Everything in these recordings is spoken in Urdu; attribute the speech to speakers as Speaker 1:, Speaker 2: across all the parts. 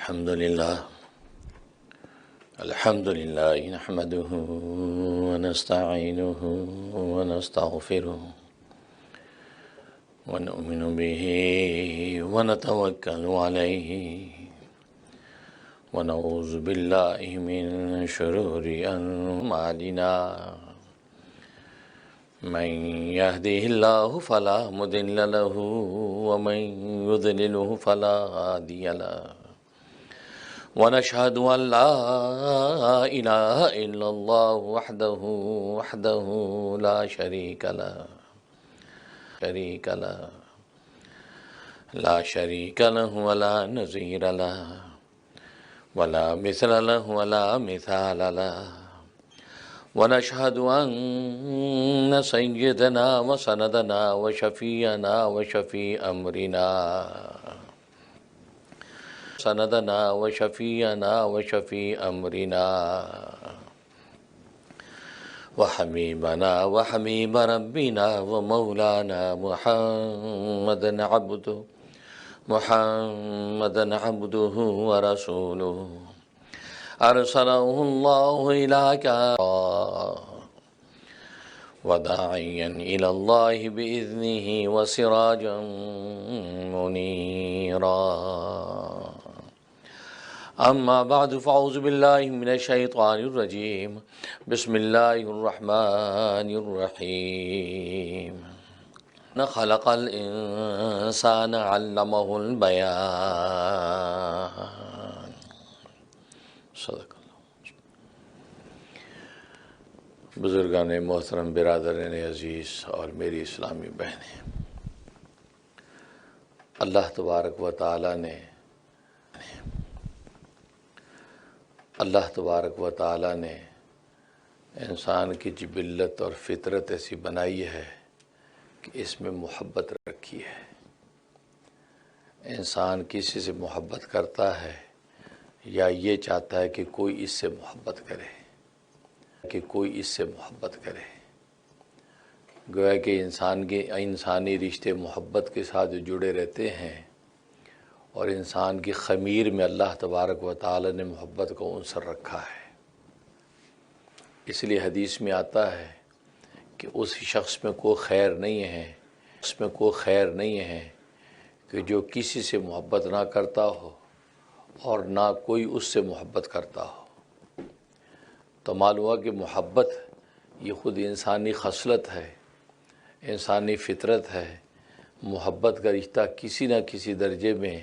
Speaker 1: الحمد لله نحمده ونستعينه ونستغفره ونؤمن به ونتوكل عليه ونعوذ بالله من شرور أعمالنا من يهده الله فلا مضل له ومن يضلله فلا هادي له ونشهد أن لا إله إلا الله وحده لا شريك له ولا نظير له ولا مثل له ولا مثال له ونشهد أن سيدنا وسندنا وشفيعنا وشفيع أمرنا وحبيبنا وحبيب ربنا ومولانا محمدا عبده ورسوله أرسله الله إلى وداعيا إلى الله بإذنه وسراجا منيرا أما بعد فأعوذ بالله من الشيطان الرجيم بسم الله الرحمن الرحيم خلق الإنسان علمه البيان صدق اللہ۔ بزرگان محترم، برادران عزیز اور میری اسلامی بہنیں، اللہ تبارک و تعالیٰ نے انسان کی جبلت اور فطرت ایسی بنائی ہے کہ اس میں محبت رکھی ہے۔ انسان کسی سے محبت کرتا ہے یا یہ چاہتا ہے کہ کوئی اس سے محبت کرے، گویا کہ انسانی رشتے محبت کے ساتھ جڑے رہتے ہیں، اور انسان کی خمیر میں اللہ تبارک و تعالی نے محبت کو عنصر رکھا ہے۔ اس لیے حدیث میں آتا ہے کہ اس شخص میں کوئی خیر نہیں ہے کہ جو کسی سے محبت نہ کرتا ہو اور نہ کوئی اس سے محبت کرتا ہو۔ تو معلوم ہوا کہ محبت یہ خود انسانی خصلت ہے، انسانی فطرت ہے۔ محبت کا رشتہ کسی نہ کسی درجے میں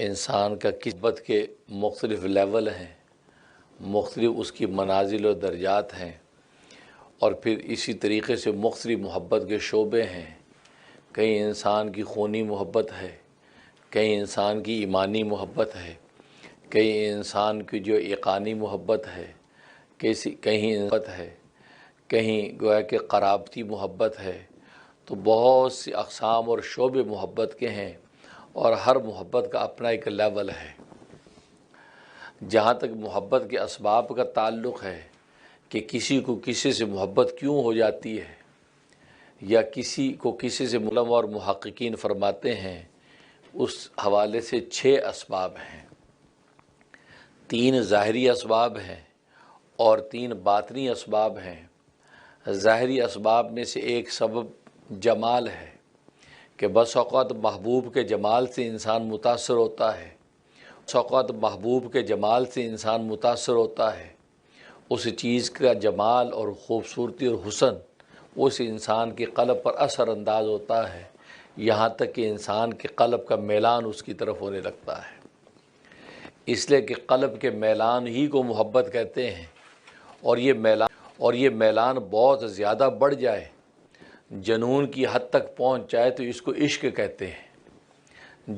Speaker 1: انسان کا محبت کے مختلف لیول ہیں، مختلف اس کی منازل و درجات ہیں، اور پھر اسی طریقے سے مختلف محبت کے شعبے ہیں۔ کئی انسان کی خونی محبت ہے، کئی انسان کی ایمانی محبت ہے، کئی انسان کی جو عقانی محبت ہے، کہیں گویا کہ قرابتی محبت ہے۔ تو بہت سی اقسام اور شعبے محبت کے ہیں، اور ہر محبت کا اپنا ایک لیول ہے۔ جہاں تک محبت کے اسباب کا تعلق ہے کہ کسی کو کسی سے محبت کیوں ہو جاتی ہے، یا کسی کو کسی سے علماء اور محققین فرماتے ہیں، اس حوالے سے 6 اسباب ہیں۔ 3 ظاہری اسباب ہیں اور 3 باطنی اسباب ہیں۔ ظاہری اسباب میں سے ایک سبب جمال ہے کہ بس اوقات محبوب کے جمال سے انسان متاثر ہوتا ہے، اس چیز کا جمال اور خوبصورتی اور حسن اس انسان کے قلب پر اثر انداز ہوتا ہے، یہاں تک کہ انسان کے قلب کا میلان اس کی طرف ہونے لگتا ہے۔ اس لیے کہ قلب کے میلان ہی کو محبت کہتے ہیں، اور یہ میلان بہت زیادہ بڑھ جائے، جنون کی حد تک پہنچ جائے تو اس کو عشق کہتے ہیں۔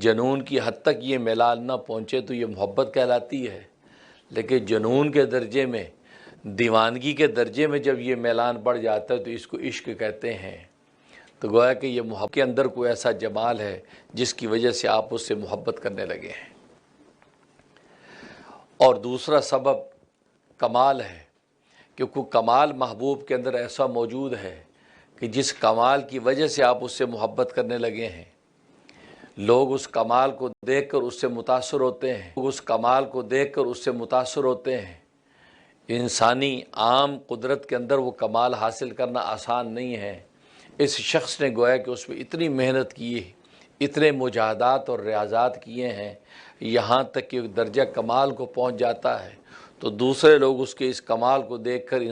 Speaker 1: جنون کی حد تک یہ میلان نہ پہنچے تو یہ محبت کہلاتی ہے، لیکن جنون کے درجے میں، دیوانگی کے درجے میں جب یہ میلان بڑھ جاتا ہے تو اس کو عشق کہتے ہیں۔ تو گویا کہ یہ محبت کے اندر کوئی ایسا جمال ہے جس کی وجہ سے آپ اس سے محبت کرنے لگے ہیں۔ اور دوسرا سبب کمال ہے، کیونکہ کمال محبوب کے اندر ایسا موجود ہے کہ جس کمال کی وجہ سے آپ اس سے محبت کرنے لگے ہیں۔ لوگ اس کمال کو دیکھ کر اس سے متاثر ہوتے ہیں، لوگ اس کمال کو دیکھ کر اس سے متاثر ہوتے ہیں۔ انسانی عام قدرت کے اندر وہ کمال حاصل کرنا آسان نہیں ہے۔ اس شخص نے گویا کہ اس میں اتنی محنت کی ہے، اتنے مجاہدات اور ریاضات کیے ہیں، یہاں تک کہ درجہ کمال کو پہنچ جاتا ہے تو دوسرے لوگ اس کے اس کمال کو دیکھ کر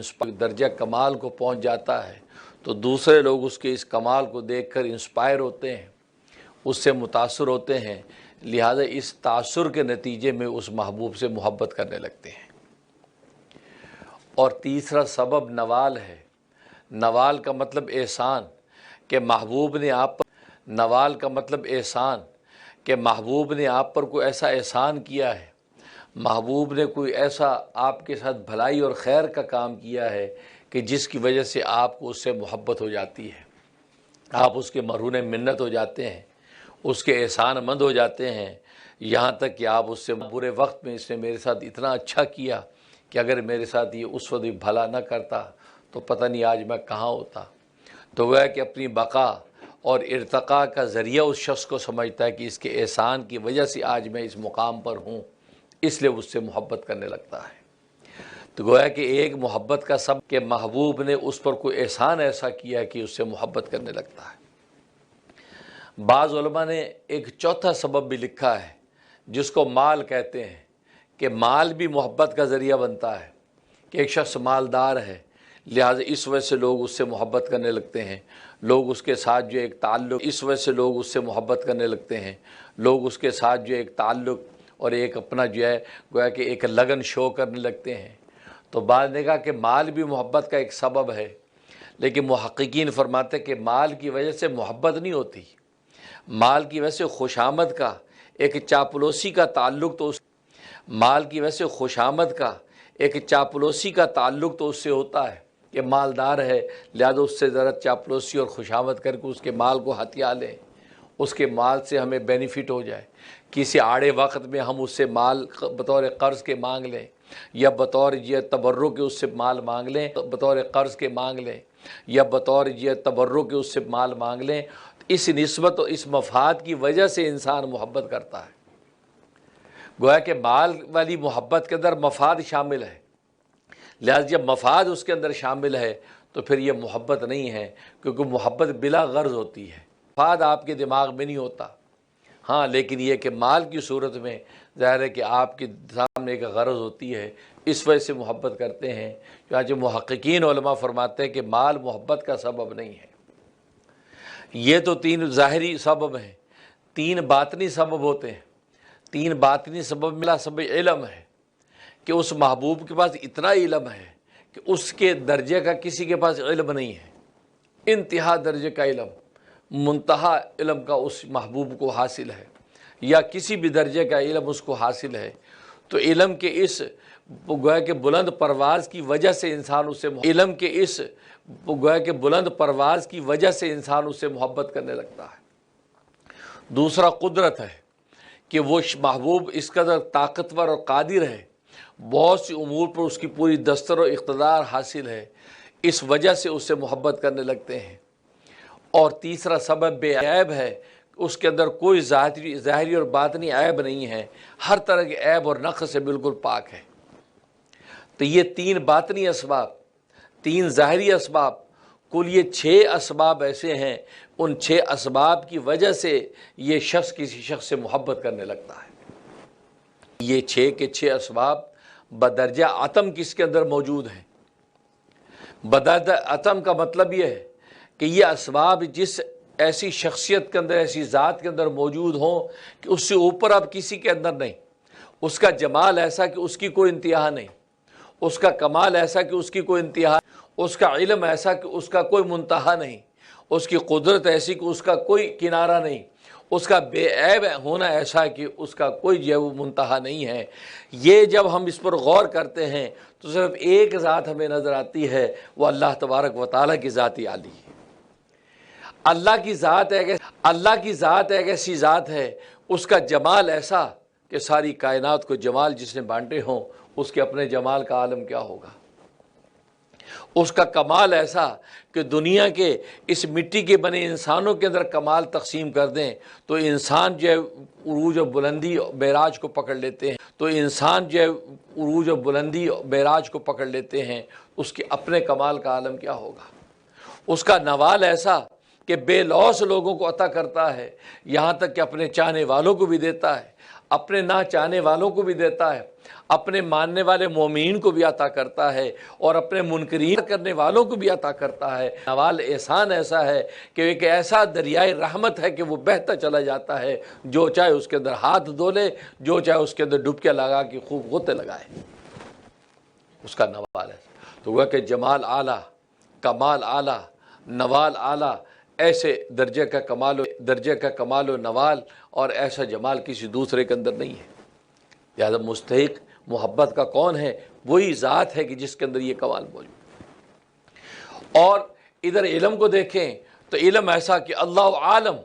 Speaker 1: درجہ کمال کو پہنچ جاتا ہے تو دوسرے لوگ اس کے اس کمال کو دیکھ کر انسپائر ہوتے ہیں، اس سے متاثر ہوتے ہیں، لہذا اس تاثر کے نتیجے میں اس محبوب سے محبت کرنے لگتے ہیں۔ اور تیسرا سبب نوال ہے۔ نوال کا مطلب احسان، کہ محبوب نے آپ پر نوال کا مطلب احسان، کہ محبوب نے آپ پر کوئی ایسا احسان کیا ہے، محبوب نے کوئی ایسا آپ کے ساتھ بھلائی اور خیر کا کام کیا ہے کہ جس کی وجہ سے آپ کو اس سے محبت ہو جاتی ہے، آپ اس کے مرہون منت ہو جاتے ہیں، اس کے احسان مند ہو جاتے ہیں، یہاں تک کہ آپ اس سے برے وقت میں اس نے میرے ساتھ اتنا اچھا کیا کہ اگر میرے ساتھ یہ اس وقت بھلا نہ کرتا تو پتہ نہیں آج میں کہاں ہوتا۔ تو وہ ہے کہ اپنی بقا اور ارتقاء کا ذریعہ اس شخص کو سمجھتا ہے کہ اس کے احسان کی وجہ سے آج میں اس مقام پر ہوں، اس لیے اس سے محبت کرنے لگتا ہے۔ تو گویا کہ ایک محبت کا سبب کہ محبوب نے اس پر کوئی احسان ایسا کیا کہ اس سے محبت کرنے لگتا ہے۔ بعض علماء نے ایک چوتھا سبب بھی لکھا ہے جس کو مال کہتے ہیں، کہ مال بھی محبت کا ذریعہ بنتا ہے، کہ ایک شخص مالدار ہے لہٰذا اس وجہ سے لوگ اس سے محبت کرنے لگتے ہیں، لوگ اس کے ساتھ جو ایک تعلق، اس وجہ سے لوگ اس سے محبت کرنے لگتے ہیں، لوگ اس کے ساتھ جو ایک تعلق اور ایک اپنا جو ہے گویا کہ ایک لگن شو کرنے لگتے ہیں۔ تو بعض نے کہا کہ مال بھی محبت کا ایک سبب ہے، لیکن محققین فرماتے ہیں کہ مال کی وجہ سے محبت نہیں ہوتی، مال کی وجہ سے خوشامد کا ایک چاپلوسی کا تعلق تو مال کی وجہ سے خوشامد کا ایک چاپلوسی کا تعلق تو اس سے ہوتا ہے کہ مالدار ہے لہذا اس سے ذرا چاپلوسی اور خوشامد کر کے اس کے مال کو ہتھیا لیں، اس کے مال سے ہمیں بینیفٹ ہو جائے، کسی آڑے وقت میں ہم اس سے مال بطور قرض کے مانگ لیں یا بطور یہ تبرک کے اس سے مال مانگ لیں، بطور قرض کے مانگ لیں یا بطور یہ تبرک کے اس سے مال مانگ لیں، اس نسبت اور اس مفاد کی وجہ سے انسان محبت کرتا ہے۔ گویا کہ مال والی محبت کے اندر مفاد شامل ہے، لہذا جب مفاد اس کے اندر شامل ہے تو پھر یہ محبت نہیں ہے، کیونکہ محبت بلا غرض ہوتی ہے، مفاد آپ کے دماغ میں نہیں ہوتا۔ ہاں لیکن یہ کہ مال کی صورت میں ظاہر ہے کہ آپ کے سامنے ایک غرض ہوتی ہے، اس وجہ سے محبت کرتے ہیں۔ چنانچہ محققین علماء فرماتے ہیں کہ مال محبت کا سبب نہیں ہے۔ یہ تو تین ظاہری سبب ہیں، تین باطنی سبب ہوتے ہیں۔ تین باطنی سبب ملا سبب علم ہے، کہ اس محبوب کے پاس اتنا علم ہے کہ اس کے درجے کا کسی کے پاس علم نہیں ہے، انتہا درجے کا علم، منتہا علم کا اس محبوب کو حاصل ہے، یا کسی بھی درجے کا علم اس کو حاصل ہے۔ تو علم کے اس گویا کہ بلند پرواز کی وجہ سے انسان اس سے علم کے اس گویا کہ بلند پرواز کی وجہ سے انسان اس سے محبت کرنے لگتا ہے۔ دوسرا قدرت ہے، کہ وہ محبوب اس قدر طاقتور اور قادر ہے، بہت سی امور پر اس کی پوری دستر و اقتدار حاصل ہے، اس وجہ سے اس سے محبت کرنے لگتے ہیں۔ اور تیسرا سبب بے عیب ہے، اس کے اندر کوئی ظاہری اور باطنی عیب نہیں ہے، ہر طرح کے عیب اور نقص سے بالکل پاک ہے۔ تو یہ تین باطنی اسباب، تین ظاہری اسباب، کل یہ 6 اسباب ایسے ہیں، ان 6 اسباب کی وجہ سے یہ شخص کسی شخص سے محبت کرنے لگتا ہے۔ یہ 6 کے 6 اسباب بدرجہ عتم کس کے اندر موجود ہیں۔ بدرجہ عتم کا مطلب یہ ہے کہ یہ اسباب جس ایسی شخصیت کے اندر، ایسی ذات کے اندر موجود ہوں کہ اس سے اوپر اب کسی کے اندر نہیں، اس کا جمال ایسا کہ اس کی کوئی انتہا نہیں، اس کا کمال ایسا کہ اس کی کوئی انتہا، اس کا علم ایسا کہ اس کا کوئی منتہا نہیں، اس کی قدرت ایسی کہ اس کا کوئی کنارہ نہیں، اس کا بے عیب ہونا ایسا ہے کہ اس کا کوئی جو وہ منتہا نہیں ہے۔ یہ جب ہم اس پر غور کرتے ہیں تو صرف ایک ذات ہمیں نظر آتی ہے، وہ اللہ تبارک و تعالیٰ کی ذات عالی ہے۔ اللہ کی ذات ایک ایسی ذات ہے، اس کا جمال ایسا کہ ساری کائنات کو جمال جس نے بانٹے ہوں، اس کے اپنے جمال کا عالم کیا ہوگا۔ اس کا کمال ایسا کہ دنیا کے اس مٹی کے بنے انسانوں کے اندر کمال تقسیم کر دیں تو انسان جو ہے عروج و بلندی معراج کو پکڑ لیتے ہیں، تو انسان جو ہے عروج و بلندی معراج کو پکڑ لیتے ہیں، اس کے اپنے کمال کا عالم کیا ہوگا؟ اس کا نوال ایسا کہ بے لوث لوگوں کو عطا کرتا ہے، یہاں تک کہ اپنے چاہنے والوں کو بھی دیتا ہے، اپنے نہ چاہنے والوں کو بھی دیتا ہے، اپنے ماننے والے مومنین کو بھی عطا کرتا ہے، اور اپنے منکرین کرنے والوں کو بھی عطا کرتا ہے۔ نوال احسان ایسا ہے کہ ایک ایسا دریائے رحمت ہے کہ وہ بہتا چلا جاتا ہے، جو چاہے اس کے اندر ہاتھ دھو لے، جو چاہے اس کے اندر ڈبکیاں لگا کے خوب غوطے لگائے، اس کا نوال ہے۔ تو وہ کہ جمال اعلیٰ، کمال اعلیٰ، نوال اعلیٰ، ایسے درجے کا کمال و نوال اور ایسا جمال کسی دوسرے کے اندر نہیں ہے۔ لہذا مستحق محبت کا کون ہے؟ وہی ذات ہے کہ جس کے اندر یہ کمال موجود۔ اور ادھر علم کو دیکھیں تو علم ایسا کہ اللہ عالم،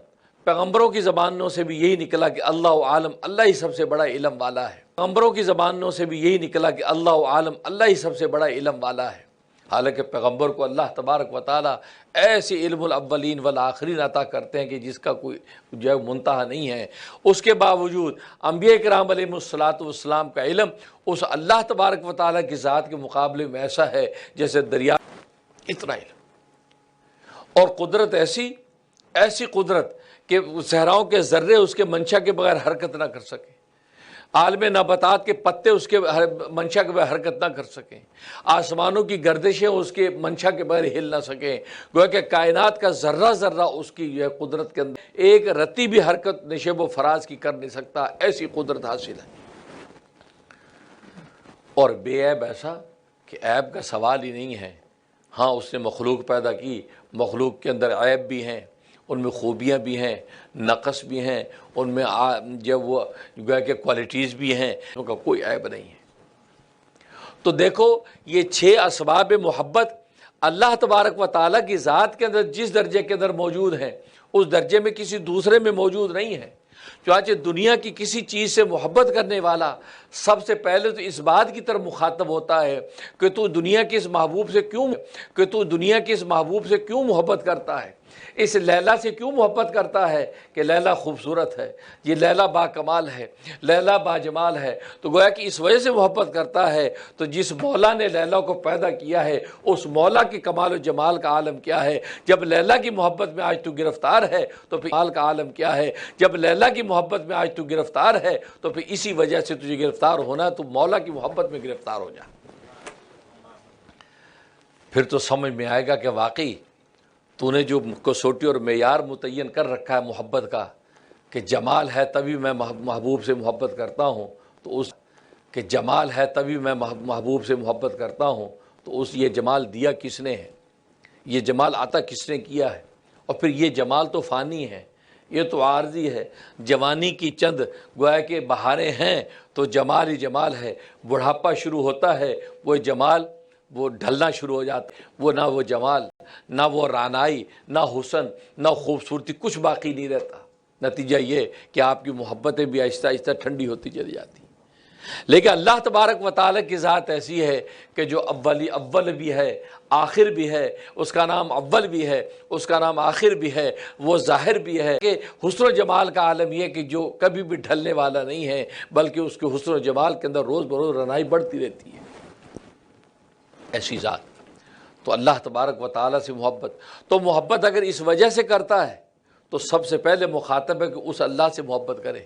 Speaker 1: پیغمبروں کی زبانوں سے بھی یہی نکلا کہ اللہ عالم، اللہ ہی سب سے بڑا علم والا ہے۔ پیغمبروں کی زبانوں سے بھی یہی نکلا کہ اللہ عالم، اللہ ہی سب سے بڑا علم والا ہے۔ حالانکہ پیغمبر کو اللہ تبارک و تعالیٰ ایسی علم الاولین والآخرین عطا کرتے ہیں کہ جس کا کوئی جو ہے منتہا نہیں ہے۔ اس کے باوجود انبیاء کرام علیہم الصلاۃ والسلام کا علم اس اللہ تبارک و تعالیٰ کی ذات کے مقابلے میں ایسا ہے جیسے دریا، اتنا علم اور قدرت، ایسی قدرت کہ صحراؤں کے ذرے اس کے منشا کے بغیر حرکت نہ کر سکیں، عالم نباتات کے پتے اس کے منشا کے بغیر حرکت نہ کر سکیں، آسمانوں کی گردشیں اس کے منشا کے بغیر ہل نہ سکیں، گویا کہ کائنات کا ذرہ ذرہ اس کی جو ہے قدرت کے اندر ایک رتی بھی حرکت نشیب و فراز کی کر نہیں سکتا، ایسی قدرت حاصل ہے۔ اور بے عیب ایسا کہ عیب کا سوال ہی نہیں ہے۔ ہاں اس نے مخلوق پیدا کی، مخلوق کے اندر عیب بھی ہیں، ان میں خوبیاں بھی ہیں، نقص بھی ہیں، ان میں جب وہ گویا کہ کوالٹیز بھی ہیں، ان کا کوئی عیب نہیں ہے۔ تو دیکھو یہ 6 اسباب محبت اللہ تبارک و تعالیٰ کی ذات کے اندر جس درجے کے اندر موجود ہیں، اس درجے میں کسی دوسرے میں موجود نہیں ہے۔ چنانچہ دنیا کی کسی چیز سے محبت کرنے والا سب سے پہلے تو اس بات کی طرف مخاطب ہوتا ہے کہ تو دنیا کے اس محبوب سے کیوں محبت کرتا ہے، اس لیلا سے کیوں محبت کرتا ہے کہ لیلا خوبصورت ہے، یہ لیلا با کمال ہے، لیلا با جمال ہے۔ تو گویا کہ اس وجہ سے محبت کرتا ہے۔ تو جس مولا نے لیلا کو پیدا کیا ہے اس مولا کے کمال و جمال کا عالم کیا ہے؟ جب لیلا کی محبت میں آج تو گرفتار ہے تو پھر کمال کا عالم کیا ہے؟ جب لیلا کی محبت میں آج تو گرفتار ہے تو پھر اسی وجہ سے تجھے گرفتار ہونا، تو مولا کی محبت میں گرفتار ہو جا، پھر تو سمجھ میں آئے گا کہ واقعی تو نے جو کسوٹی اور معیار متعین کر رکھا ہے محبت کا کہ جمال ہے تبھی میں محبوب سے محبت کرتا ہوں، تو اس کہ جمال ہے تبھی میں محبوب سے محبت کرتا ہوں، تو یہ جمال دیا کس نے ہے؟ یہ جمال عطا کس نے کیا ہے؟ اور پھر یہ جمال تو فانی ہے، یہ تو عارضی ہے۔ جوانی کی چند گویا کہ بہاریں ہیں تو جمال ہی جمال ہے، بڑھاپا شروع ہوتا ہے وہ جمال وہ ڈھلنا شروع ہو جاتا ہے، وہ نہ وہ جمال، نہ وہ رعنائی، نہ حسن، نہ خوبصورتی، کچھ باقی نہیں رہتا۔ نتیجہ یہ کہ آپ کی محبتیں بھی آہستہ آہستہ ٹھنڈی ہوتی چلی جاتی۔ لیکن اللہ تبارک و تعالیٰ کی ذات ایسی ہے کہ جو اول بھی ہے، آخر بھی ہے، اس کا نام اول بھی ہے، اس کا نام آخر بھی ہے، وہ ظاہر بھی ہے کہ حسن و جمال کا عالم یہ کہ جو کبھی بھی ڈھلنے والا نہیں ہے، بلکہ اس کے حسن و جمال کے اندر روز بروز رنائی بڑھتی رہتی ہے۔ ایسی ذات تو اللہ تبارک و تعالیٰ سے محبت، تو محبت اگر اس وجہ سے کرتا ہے تو سب سے پہلے مخاطب ہے کہ اس اللہ سے محبت کرے۔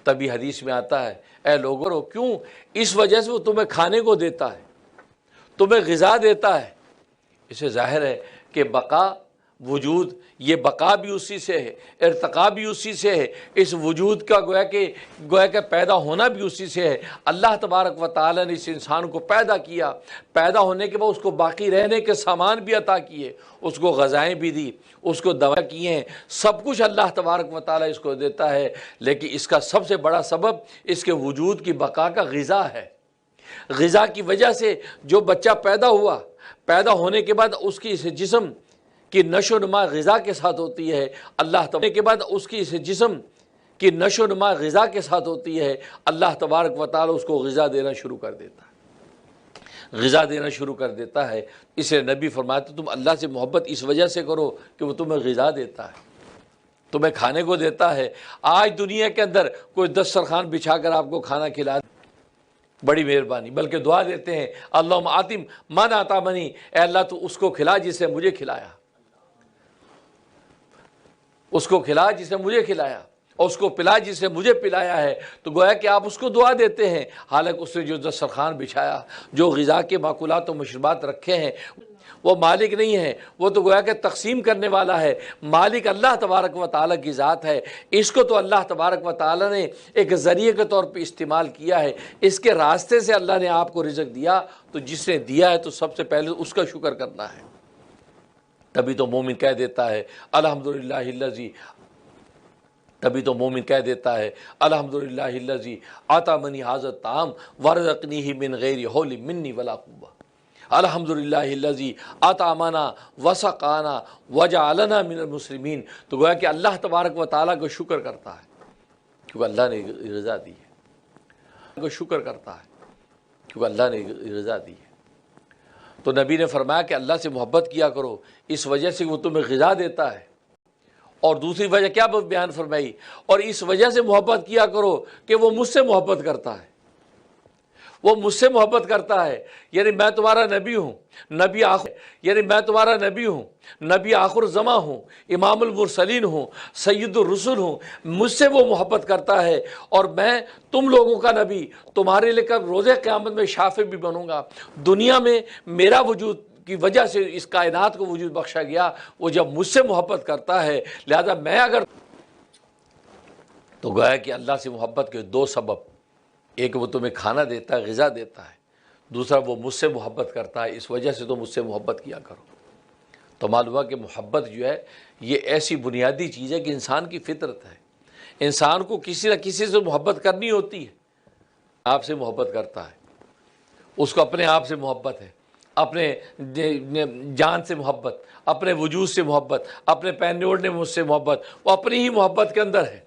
Speaker 1: تبھی حدیث میں آتا ہے اے لوگو، کیوں؟ اس وجہ سے وہ تمہیں کھانے کو دیتا ہے، تمہیں غذا دیتا ہے۔ اسے ظاہر ہے کہ بقا، وجود، یہ بقا بھی اسی سے ہے، ارتقا بھی اسی سے ہے، اس وجود کا گویا کہ پیدا ہونا بھی اسی سے ہے۔ اللہ تبارک و تعالیٰ نے اس انسان کو پیدا کیا، پیدا ہونے کے بعد اس کو باقی رہنے کے سامان بھی عطا کیے، اس کو غذائیں بھی دی، اس کو دوا کیے ہیں، سب کچھ اللہ تبارک و تعالیٰ اس کو دیتا ہے۔ لیکن اس کا سب سے بڑا سبب اس کے وجود کی بقا کا غذا ہے۔ غذا کی وجہ سے جو بچہ پیدا ہوا، پیدا ہونے کے بعد اس کی اس جسم کی نشو و نما غذا کے ساتھ ہوتی ہے، اللہ تبارک کے بعد اس کی اس جسم کی نشو و نما غذا کے ساتھ ہوتی ہے، اللہ تبارک و تعالی اس کو غذا دینا شروع کر دیتا ہے۔ غذا دینا شروع کر دیتا ہے۔ اسے نبی فرماتے تم اللہ سے محبت اس وجہ سے کرو کہ وہ تمہیں غذا دیتا ہے، تمہیں کھانے کو دیتا ہے۔ آج دنیا کے اندر کوئی دسترخوان بچھا کر آپ کو کھانا کھلا بڑی مہربانی، بلکہ دعا دیتے ہیں اللہم آتم من آطعمنی، اے اللہ تو اس کو کھلا جسے مجھے کھلایا، اس کو کھلا جسے مجھے کھلایا، اور اس کو پلا جسے مجھے پلایا ہے۔ تو گویا کہ آپ اس کو دعا دیتے ہیں، حالانکہ اس نے جو دسترخوان بچھایا، جو غذا کے ماکولات و مشروبات رکھے ہیں، وہ مالک نہیں ہے، وہ تو گویا کہ تقسیم کرنے والا ہے۔ مالک اللہ تبارک و تعالیٰ کی ذات ہے۔ اس کو تو اللہ تبارک و تعالیٰ نے ایک ذریعے کے طور پہ استعمال کیا ہے، اس کے راستے سے اللہ نے آپ کو رزق دیا، تو جس نے دیا ہے تو سب سے پہلے اس کا شکر کرنا ہے۔ تبھی تو مومن کہہ دیتا ہے الحمدللہ الذی، تبھی تو مومن کہہ دیتا ہے الحمدللہ الذی اطعمنی ھذا الطعام ورزقنیہ من غیر حول منی ولا قوہ، الحمدللہ الذی اطعمنا وسقانا وجعلنا من المسلمین۔ تو گویا کہ اللہ تبارک و تعالیٰ کو شکر کرتا ہے کیونکہ اللہ نے غذا دی ہے، کو شکر کرتا ہے کیونکہ اللہ نے غذا دی ہے۔ تو نبی نے فرمایا کہ اللہ سے محبت کیا کرو اس وجہ سے وہ تمہیں غذا دیتا ہے، اور دوسری وجہ کیا بیان فرمائی، اور اس وجہ سے محبت کیا کرو کہ وہ مجھ سے محبت کرتا ہے، وہ مجھ سے محبت کرتا ہے، یعنی میں تمہارا نبی ہوں، نبی آخر، یعنی میں تمہارا نبی ہوں، نبی آخر الزماں ہوں، امام المرسلین ہوں، سید الرسل ہوں، مجھ سے وہ محبت کرتا ہے، اور میں تم لوگوں کا نبی تمہارے لے کر روز قیامت میں شافع بھی بنوں گا۔ دنیا میں میرا وجود کی وجہ سے اس کائنات کو وجود بخشا گیا، وہ جب مجھ سے محبت کرتا ہے، لہذا میں اگر تو گویا کہ اللہ سے محبت کے دو سبب، ایک وہ تمہیں کھانا دیتا ہے، غذا دیتا ہے، دوسرا وہ مجھ سے محبت کرتا ہے، اس وجہ سے تو مجھ سے محبت کیا کرو۔ تو معلوم ہوا کہ محبت جو ہے یہ ایسی بنیادی چیز ہے کہ انسان کی فطرت ہے، انسان کو کسی نہ کسی سے محبت کرنی ہوتی ہے۔ آپ سے محبت کرتا ہے، اس کو اپنے آپ سے محبت ہے، اپنے جان سے محبت، اپنے وجود سے محبت، اپنے پہننے اوڑھنے مجھ سے محبت، وہ اپنی ہی محبت کے اندر ہے۔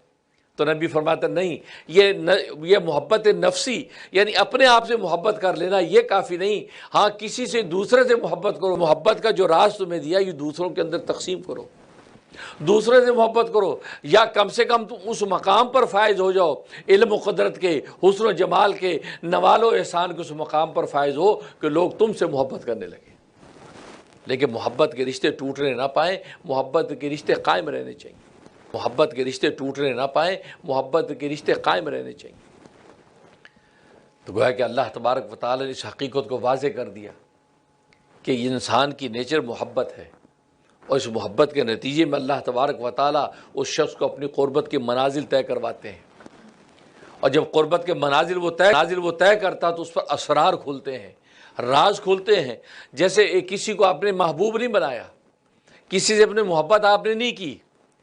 Speaker 1: تو نبی فرماتا نہیں، یہ محبت نفسی، یعنی اپنے آپ سے محبت کر لینا یہ کافی نہیں، ہاں کسی سے دوسرے سے محبت کرو، محبت کا جو راز تمہیں دیا یہ دوسروں کے اندر تقسیم کرو، دوسرے سے محبت کرو، یا کم سے کم تم اس مقام پر فائز ہو جاؤ، علم و قدرت کے، حسن و جمال کے، نوال و احسان کے اس مقام پر فائز ہو کہ لوگ تم سے محبت کرنے لگے۔ لیکن محبت کے رشتے ٹوٹنے نہ پائیں، محبت کے رشتے قائم رہنے چاہیے، محبت کے رشتے ٹوٹنے نہ پائیں، محبت کے رشتے قائم رہنے چاہیے۔ تو گویا کہ اللہ تبارک و تعالی نے اس حقیقت کو واضح کر دیا کہ انسان کی نیچر محبت ہے، اور اس محبت کے نتیجے میں اللہ تبارک و تعالی اس شخص کو اپنی قربت کے منازل طے کرواتے ہیں، اور جب قربت کے منازل وہ طے کرتا تو اس پر اسرار کھلتے ہیں، راز کھلتے ہیں۔ جیسے کسی کو آپ نے محبوب نہیں بنایا، کسی سے اپنے محبت آپ نے نہیں کی،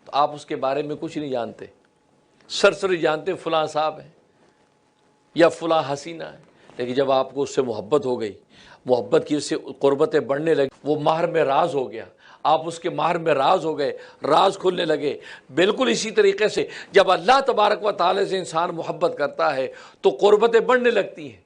Speaker 1: تو آپ اس کے بارے میں کچھ نہیں جانتے، سرسری جانتے فلاں صاحب ہیں یا فلاں حسینہ ہے، لیکن جب آپ کو اس سے محبت ہو گئی، محبت کی اس سے قربتیں بڑھنے لگی، وہ مہر میں راز ہو گیا، آپ اس کے مہر میں راز ہو گئے، راز کھلنے لگے۔ بالکل اسی طریقے سے جب اللہ تبارک و تعالی سے انسان محبت کرتا ہے تو قربتیں بڑھنے لگتی ہیں،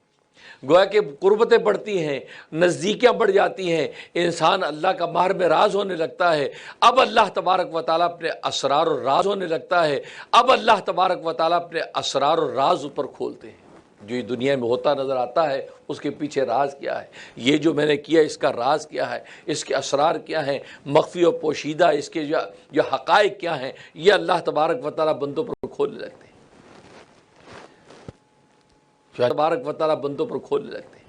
Speaker 1: گویا کہ قربتیں بڑھتی ہیں، نزدیکیاں بڑھ جاتی ہیں، انسان اللہ کا مہر میں راز ہونے لگتا ہے۔ اب اللہ تبارک و تعالیٰ اپنے اسرار اور راز ہونے لگتا ہے، اب اللہ تبارک و تعالیٰ اپنے اسرار اور راز اوپر کھولتے ہیں۔ جو یہ دنیا میں ہوتا نظر آتا ہے اس کے پیچھے راز کیا ہے، یہ جو میں نے کیا اس کا راز کیا ہے، اس کے اسرار کیا ہیں، مخفی و پوشیدہ اس کے جو حقائق کیا ہیں، یہ اللہ تبارک و تعالیٰ بندوں پر کھولنے لگتے ہیں، تبارک و تعالیٰ بندوں پر کھولنے لگتے ہیں۔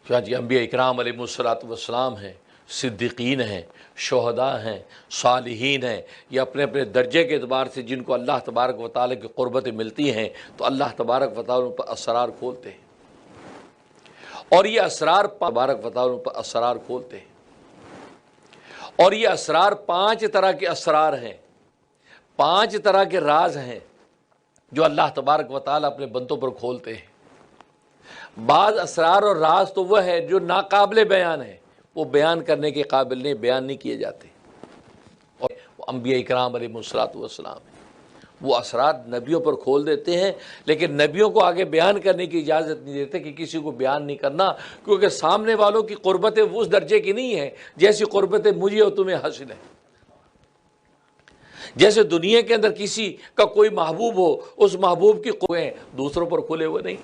Speaker 1: چنانچہ انبیاء اکرام علیہ الصلوۃ والسلام ہیں، صدیقین ہیں، شہداء ہیں، صالحین ہیں، یہ اپنے اپنے درجے کے اعتبار سے جن کو اللہ تبارک و تعالیٰ کی قربتیں ملتی ہیں تو اللہ تبارک و تعالیٰ ان پر اسرار کھولتے ہیں، اور یہ اسرار تبارک و تعالیٰ ان پر اسرار کھولتے ہیں، اور یہ اسرار 5 طرح کے اسرار ہیں، 5 طرح کے راز ہیں جو اللہ تبارک و تعالیٰ اپنے بندوں پر کھولتے ہیں۔ بعض اسرار اور راز تو وہ ہے جو ناقابل بیان ہے، وہ بیان کرنے کے قابل نہیں، بیان نہیں کیے جاتے، اور انبیاء اکرام علیہ الصلوۃ والسلام ہیں۔ وہ اسرار نبیوں پر کھول دیتے ہیں، لیکن نبیوں کو آگے بیان کرنے کی اجازت نہیں دیتے کہ کسی کو بیان نہیں کرنا، کیونکہ سامنے والوں کی قربتیں اس درجے کی نہیں ہیں جیسی قربتیں مجھے اور تمہیں حاصل ہیں۔ جیسے دنیا کے اندر کسی کا کوئی محبوب ہو، اس محبوب کی قویں دوسروں پر کھلے ہوئے نہیں،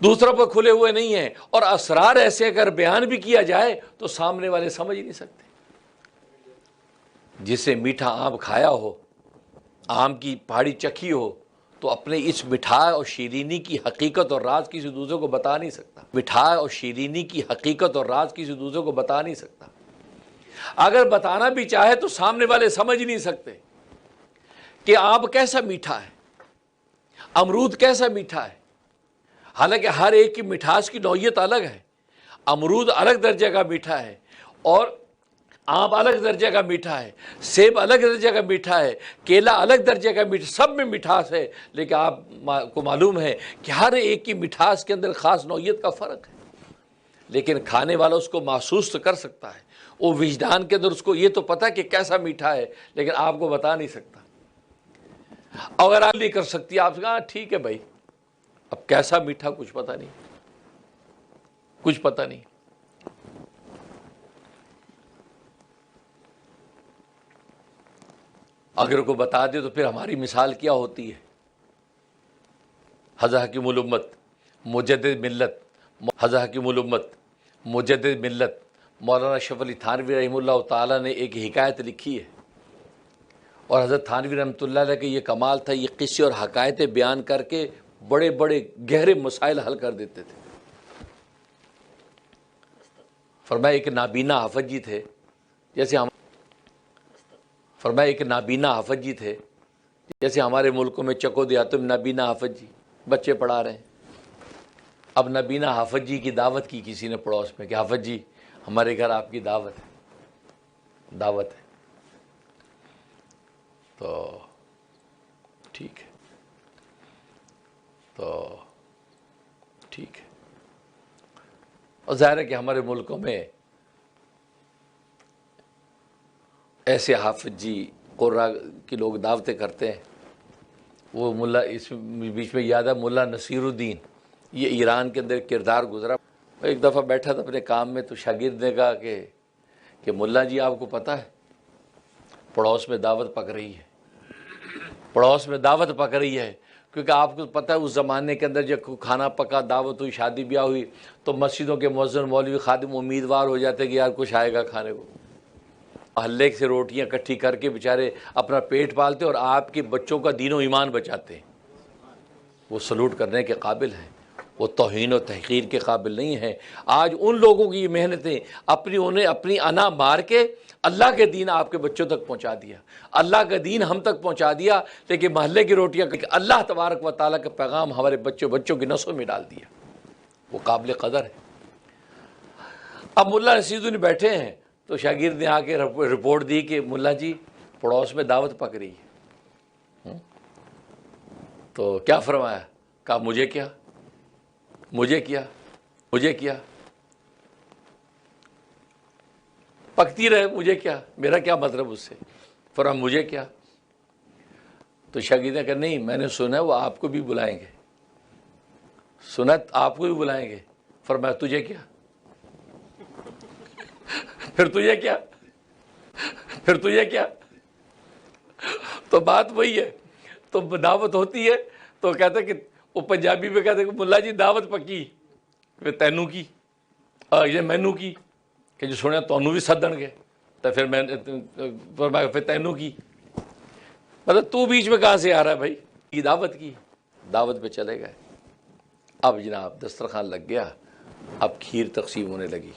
Speaker 1: دوسروں پر کھلے ہوئے نہیں ہیں، اور اسرار ایسے اگر بیان بھی کیا جائے تو سامنے والے سمجھ نہیں سکتے۔ جسے میٹھا آم کھایا ہو، آم کی پہاڑی چکھی ہو، تو اپنے اس مٹھائی اور شیرینی کی حقیقت اور راز کسی دوسرے کو بتا نہیں سکتا۔ مٹھائی اور شیرینی کی حقیقت اور راز کسی دوسرے کو بتا نہیں سکتا۔ اگر بتانا بھی چاہے تو سامنے والے سمجھ نہیں سکتے کہ آم کیسا میٹھا ہے، امرود کیسا میٹھا ہے۔ حالانکہ ہر ایک کی مٹھاس کی نوعیت الگ ہے۔ امرود الگ درجے کا میٹھا ہے، اور آم الگ درجے کا میٹھا ہے، سیب الگ درجے کا میٹھا ہے، کیلا الگ درجے کا میٹھا، سب میں مٹھاس ہے، لیکن آپ کو معلوم ہے کہ ہر ایک کی مٹھاس کے اندر خاص نوعیت کا فرق ہے۔ لیکن کھانے والا اس کو محسوس تو کر سکتا ہے، وہ وجدان کے اندر اس کو یہ تو پتا کہ کیسا میٹھا ہے، لیکن آپ کو بتا نہیں سکتا۔ اگر آپ نہیں کر سکتی، آپ سے کہا ٹھیک ہے بھائی، اب کیسا میٹھا کچھ پتا نہیں، کچھ پتا نہیں۔ اگر کوئی بتا دے تو پھر ہماری مثال کیا ہوتی ہے؟ حضرت حکیم الامت مجدد ملت، حضرت حکیم الامت مجدد ملت مولانا اشرف علی تھانوی رحمہ اللہ تعالیٰ نے ایک حکایت لکھی ہے، اور حضرت تھانوی رحمۃ اللہ علیہ کا یہ کمال تھا، یہ قصے اور حکایتیں بیان کر کے بڑے بڑے گہرے مسائل حل کر دیتے تھے۔ فرمایا ایک نابینا حافظ جی تھے، فرمایا ایک نابینا حافظ جی تھے، جیسے ہمارے ملکوں میں چکو دیہاتوں میں نابینا حافظ جی بچے پڑھا رہے ہیں۔ اب نابینا حافظ جی کی دعوت کی کسی نے پڑوس میں کہ حافظ جی ہمارے گھر آپ کی دعوت ہے۔ تو ٹھیک ہے، اور ظاہر ہے کہ ہمارے ملکوں میں ایسے حافظ جی قرآ کی لوگ دعوتیں کرتے ہیں۔ وہ ملا، اس بیچ میں یاد ہے ملا نصیر الدین، یہ ایران کے اندر کردار گزرا۔ ایک دفعہ بیٹھا تھا اپنے کام میں، تو شاگرد نے کہا کہ ملا جی آپ کو پتہ ہے پڑوس میں دعوت پک رہی ہے، پڑوس میں دعوت پک رہی ہے، کیونکہ آپ کو پتہ ہے اس زمانے کے اندر جب کھانا پکا، دعوت ہوئی، شادی بیاہ ہوئی، تو مسجدوں کے مؤذن مولوی خادم امیدوار ہو جاتے کہ یار کچھ آئے گا کھانے کو۔ محلے سے روٹیاں اکٹھی کر کے بیچارے اپنا پیٹ پالتے اور آپ کے بچوں کا دین و ایمان بچاتے ہیں۔ وہ سلوٹ کرنے کے قابل ہیں، وہ توہین و تحقیر کے قابل نہیں ہیں۔ آج ان لوگوں کی محنتیں انہیں اپنی انا مار کے اللہ کے دین آپ کے بچوں تک پہنچا دیا، اللہ کا دین ہم تک پہنچا دیا، لیکن محلے کی روٹیاں اللہ تبارک و تعالیٰ کا پیغام ہمارے بچوں کی نسوں میں ڈال دیا۔ وہ قابل قدر ہے۔ اب ملا نصیر الدین بیٹھے ہیں، تو شاگرد نے آ کے رپورٹ دی کہ ملا جی پڑوس میں دعوت پک رہی ہے۔ تو کیا فرمایا؟ کہا مجھے کیا پکتی رہے، مجھے کیا، میرا کیا مطلب اس سے؟ فرمایا مجھے کیا؟ تو شاگرد نے کہا نہیں، میں نے سنا وہ آپ کو بھی بلائیں گے، آپ کو بھی بلائیں گے۔ فرمایا تجھے کیا؟ پھر تجھے کیا؟ تو بات وہی ہے۔ تو دعوت ہوتی ہے تو کہتے کہ وہ پنجابی میں کہتے کہ ملا جی دعوت پکی، پھر تینوں کی یہ مینوں کی، کہ جو سنیا تونوں بھی سدن گے، تو پھر میں پھر تینوں کی، مطلب تو بیچ میں کہاں سے آ رہا ہے بھائی؟ کی دعوت پہ چلے گئے۔ اب جناب دسترخوان لگ گیا، اب کھیر تقسیم ہونے لگی،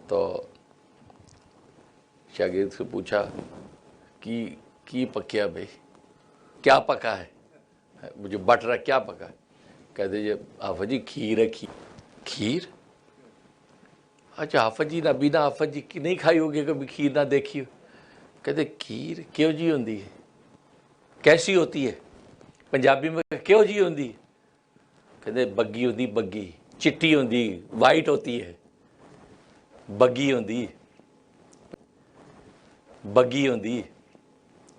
Speaker 1: تو شاگرد سے پوچھا کی پکیا بھائی، کیا پکا ہے؟ مجھے بٹ رہا کیا پکا ہے؟ کہتے جی حافظ جی کھیر ہے۔ کھیر؟ اچھا حافظ جی نابینا حافظ جی نہیں کھائی ہوگی کبھی کھیر، نہ دیکھی ہو؟ کہتے کھیر کیوں جی ہوندی ہے؟ کیسی ہوتی ہے؟ پنجابی میں کیوں جی ہوندی؟ کہتے بگی ہوندی، بگی چٹی ہوندی، وائٹ ہوتی ہے، بگی ہوندی۔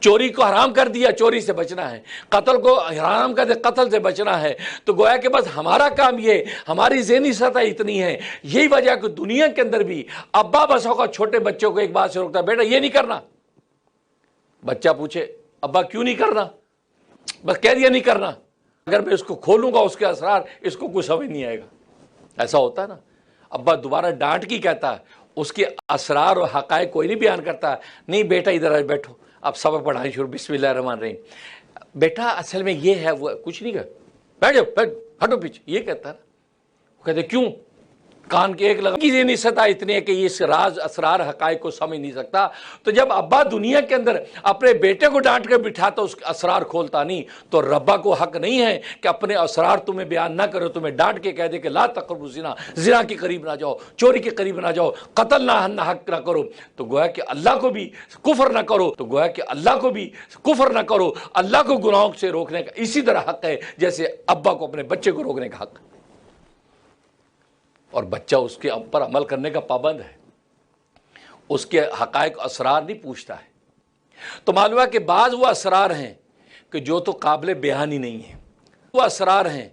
Speaker 1: چوری کو حرام کر دیا، چوری سے بچنا ہے، قتل کو حرام کر دیا، قتل سے بچنا ہے۔ تو گویا کہ بس ہمارا کام یہ، ہماری ذہنی سطح اتنی ہے، یہی وجہ کہ دنیا کے اندر بھی ابا بس ہوگا چھوٹے بچوں کو ایک بات سے روکتا ہے، بیٹا یہ نہیں کرنا۔ بچہ پوچھے ابا کیوں نہیں کرنا، بس کہہ دیا نہیں کرنا، اگر میں اس کو کھولوں گا اس کے اسرار اس کو کچھ سمجھ نہیں آئے گا۔ ایسا ہوتا ہے نا، ابا دوبارہ ڈانٹ کی کہتا ہے، اس کے اسرار اور حقائق کوئی نہیں بیان کرتا، نہیں بیٹا ادھر آ بیٹھو، اب سبق پڑھائی شروع، بسم اللہ الرحمن الرحیم، بیٹا اصل میں یہ ہے، وہ کچھ نہیں کہتا، بیٹھ جاؤ، ہٹو پیچھے، یہ کہتا ہے نا۔ وہ کہتے کیوں، کان کے ایک لگا کی ذہنی سطح اتنی ہے کہ یہ اس راز اسرار حقائق کو سمجھ نہیں سکتا۔ تو جب ابا دنیا کے اندر اپنے بیٹے کو ڈانٹ کر بٹھاتا اس کے اسرار کھولتا نہیں، تو ربا کو حق نہیں ہے کہ اپنے اسرار تمہیں بیان نہ کرو، تمہیں ڈانٹ کے کہہ دے کہ لا تقربوا الزنا، زنا کے قریب نہ جاؤ، چوری کے قریب نہ جاؤ، قتل نہ حق نہ کرو۔ تو گویا کہ اللہ کو بھی کفر نہ کرو، تو گویا کہ اللہ کو بھی کفر نہ کرو، اللہ کو گناہوں سے روکنے کا اسی طرح حق ہے جیسے ابا کو اپنے بچے کو روکنے کا حق ہے۔ اور بچہ اس کے پر عمل کرنے کا پابند ہے، اس کے حقائق اسرار نہیں پوچھتا ہے۔ تو معلوم ہے کہ بعض وہ اسرار ہیں کہ جو تو قابل بیان ہی نہیں ہیں، وہ اسرار ہیں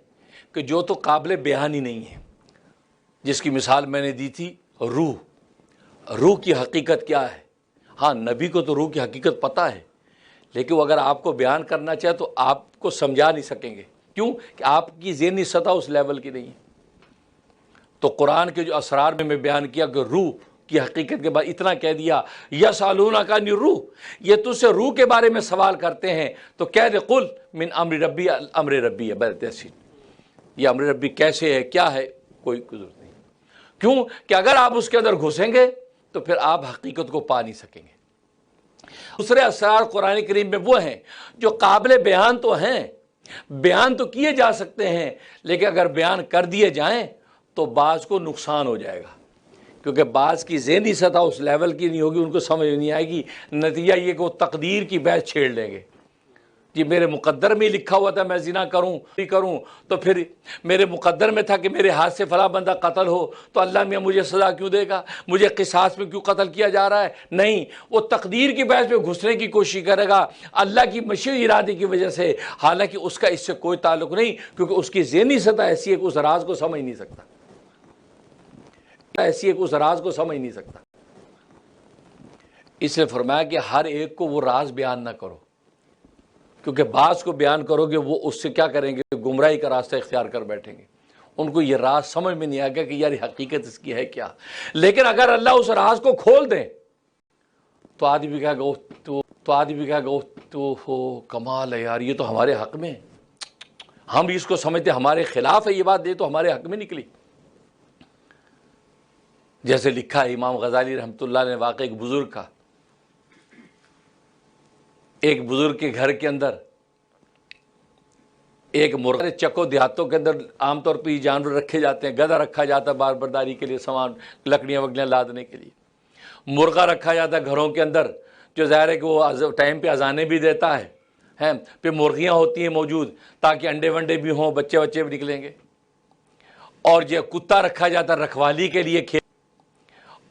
Speaker 1: کہ جو تو قابل بیان ہی نہیں ہیں، جس کی مثال میں نے دی تھی، روح کی حقیقت کیا ہے۔ ہاں نبی کو تو روح کی حقیقت پتہ ہے، لیکن وہ اگر آپ کو بیان کرنا چاہے تو آپ کو سمجھا نہیں سکیں گے، کیوں کہ آپ کی ذہنی سطح اس لیول کی نہیں ہے۔ تو قرآن کے جو اسرار میں بیان کیا کہ روح کی حقیقت کے بعد اتنا کہہ دیا، یسألونک عن الروح، یہ تجھ سے روح کے بارے میں سوال کرتے ہیں، تو کہہ دے قل من امر ربی، امر ربی ہے بہتر، یہ امر ربی کیسے ہے، کیا ہے، کوئی ضرورت نہیں، کیوں کہ اگر آپ اس کے اندر گھسیں گے تو پھر آپ حقیقت کو پا نہیں سکیں گے۔ دوسرے اسرار قرآن کریم میں وہ ہیں جو قابل بیان تو ہیں، بیان تو کیے جا سکتے ہیں، لیکن اگر بیان کر دیے جائیں تو بعض کو نقصان ہو جائے گا، کیونکہ بعض کی ذہنی سطح اس لیول کی نہیں ہوگی، ان کو سمجھ نہیں آئے گی، نتیجہ یہ کہ وہ تقدیر کی بحث چھیڑ لیں گے۔ جی میرے مقدر میں لکھا ہوا تھا میں زنا کروں، تو پھر میرے مقدر میں تھا کہ میرے ہاتھ سے فلاں بندہ قتل ہو، تو اللہ میاں مجھے سزا کیوں دے گا، مجھے قصاص میں کیوں قتل کیا جا رہا ہے؟ نہیں، وہ تقدیر کی بحث میں گھسنے کی کوشش کرے گا اللہ کی مشیع ارادے کی وجہ سے، حالانکہ اس کا اس سے کوئی تعلق نہیں، کیونکہ اس کی ذہنی سطح ایسی ہے کہ اس راز کو سمجھ نہیں سکتا، ایسی ہے کہ اس راز کو سمجھ نہیں سکتا۔ اس لیے فرمایا کہ ہر ایک کو وہ راز بیان نہ کرو، کیونکہ بعض کو بیان کرو گے وہ اس سے کیا کریں گے، گمراہی کا راستہ اختیار کر بیٹھیں گے، ان کو یہ راز سمجھ میں نہیں آئے گا کہ یار حقیقت اس کی ہے کیا۔ لیکن اگر اللہ اس راز کو کھول دیں تو آدمی کہے گا تو ہو کمال ہے یار، یہ تو ہمارے حق میں ہے، ہم اس کو سمجھتے ہمارے خلاف ہے، یہ بات دے تو ہمارے حق میں نکلی۔ جیسے لکھا ہے امام غزالی رحمۃ اللہ نے واقع ایک بزرگ کے گھر کے اندر ایک مرغا، چکو دیہاتوں کے اندر عام طور پہ یہ جانور رکھے جاتے ہیں، گدھا رکھا جاتا ہے بار برداری کے لیے، سامان لکڑیاں وکڑیاں لادنے کے لیے، مرغا رکھا جاتا ہے گھروں کے اندر، جو ظاہر ہے کہ وہ ٹائم پہ اذانیں بھی دیتا ہے، پھر مرغیاں ہوتی ہیں موجود تاکہ انڈے ونڈے بھی ہوں، بچے بھی نکلیں گے۔ اور یہ کتا رکھا جاتا ہے رکھوالی کے لیے،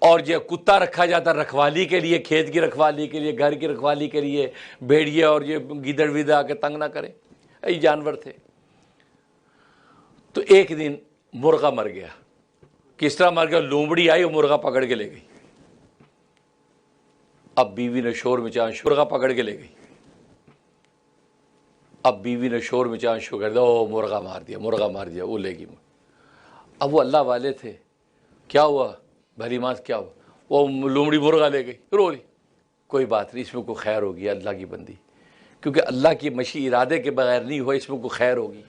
Speaker 1: رکھوالی کے لیے، کھیت کی رکھوالی کے لیے، گھر کی رکھوالی کے لیے، بھیڑیے اور یہ گیدڑ ویدڑ آ کے تنگ نہ کریں، یہ جانور تھے۔ تو ایک دن مرغا مر گیا۔ کس طرح مر گیا؟ لومڑی آئی اور مرغا پکڑ کے لے گئی۔ اب بیوی نے شور مچایا، مرغا پکڑ کے لے گئی۔ اب بیوی نے شور مچایا شروع کر دیا، او مرغا مار دیا، وہ لے گی۔ اب وہ اللہ والے تھے، کیا ہوا بھلی ماس، کیا ہوا؟ وہ لومڑی مرغا لے گئی، رو لی، کوئی بات نہیں، اس میں کوئی خیر ہوگی، اللہ کی بندی، کیونکہ اللہ کی مشیع ارادے کے بغیر نہیں ہوا، اس میں کوئی خیر ہوگی،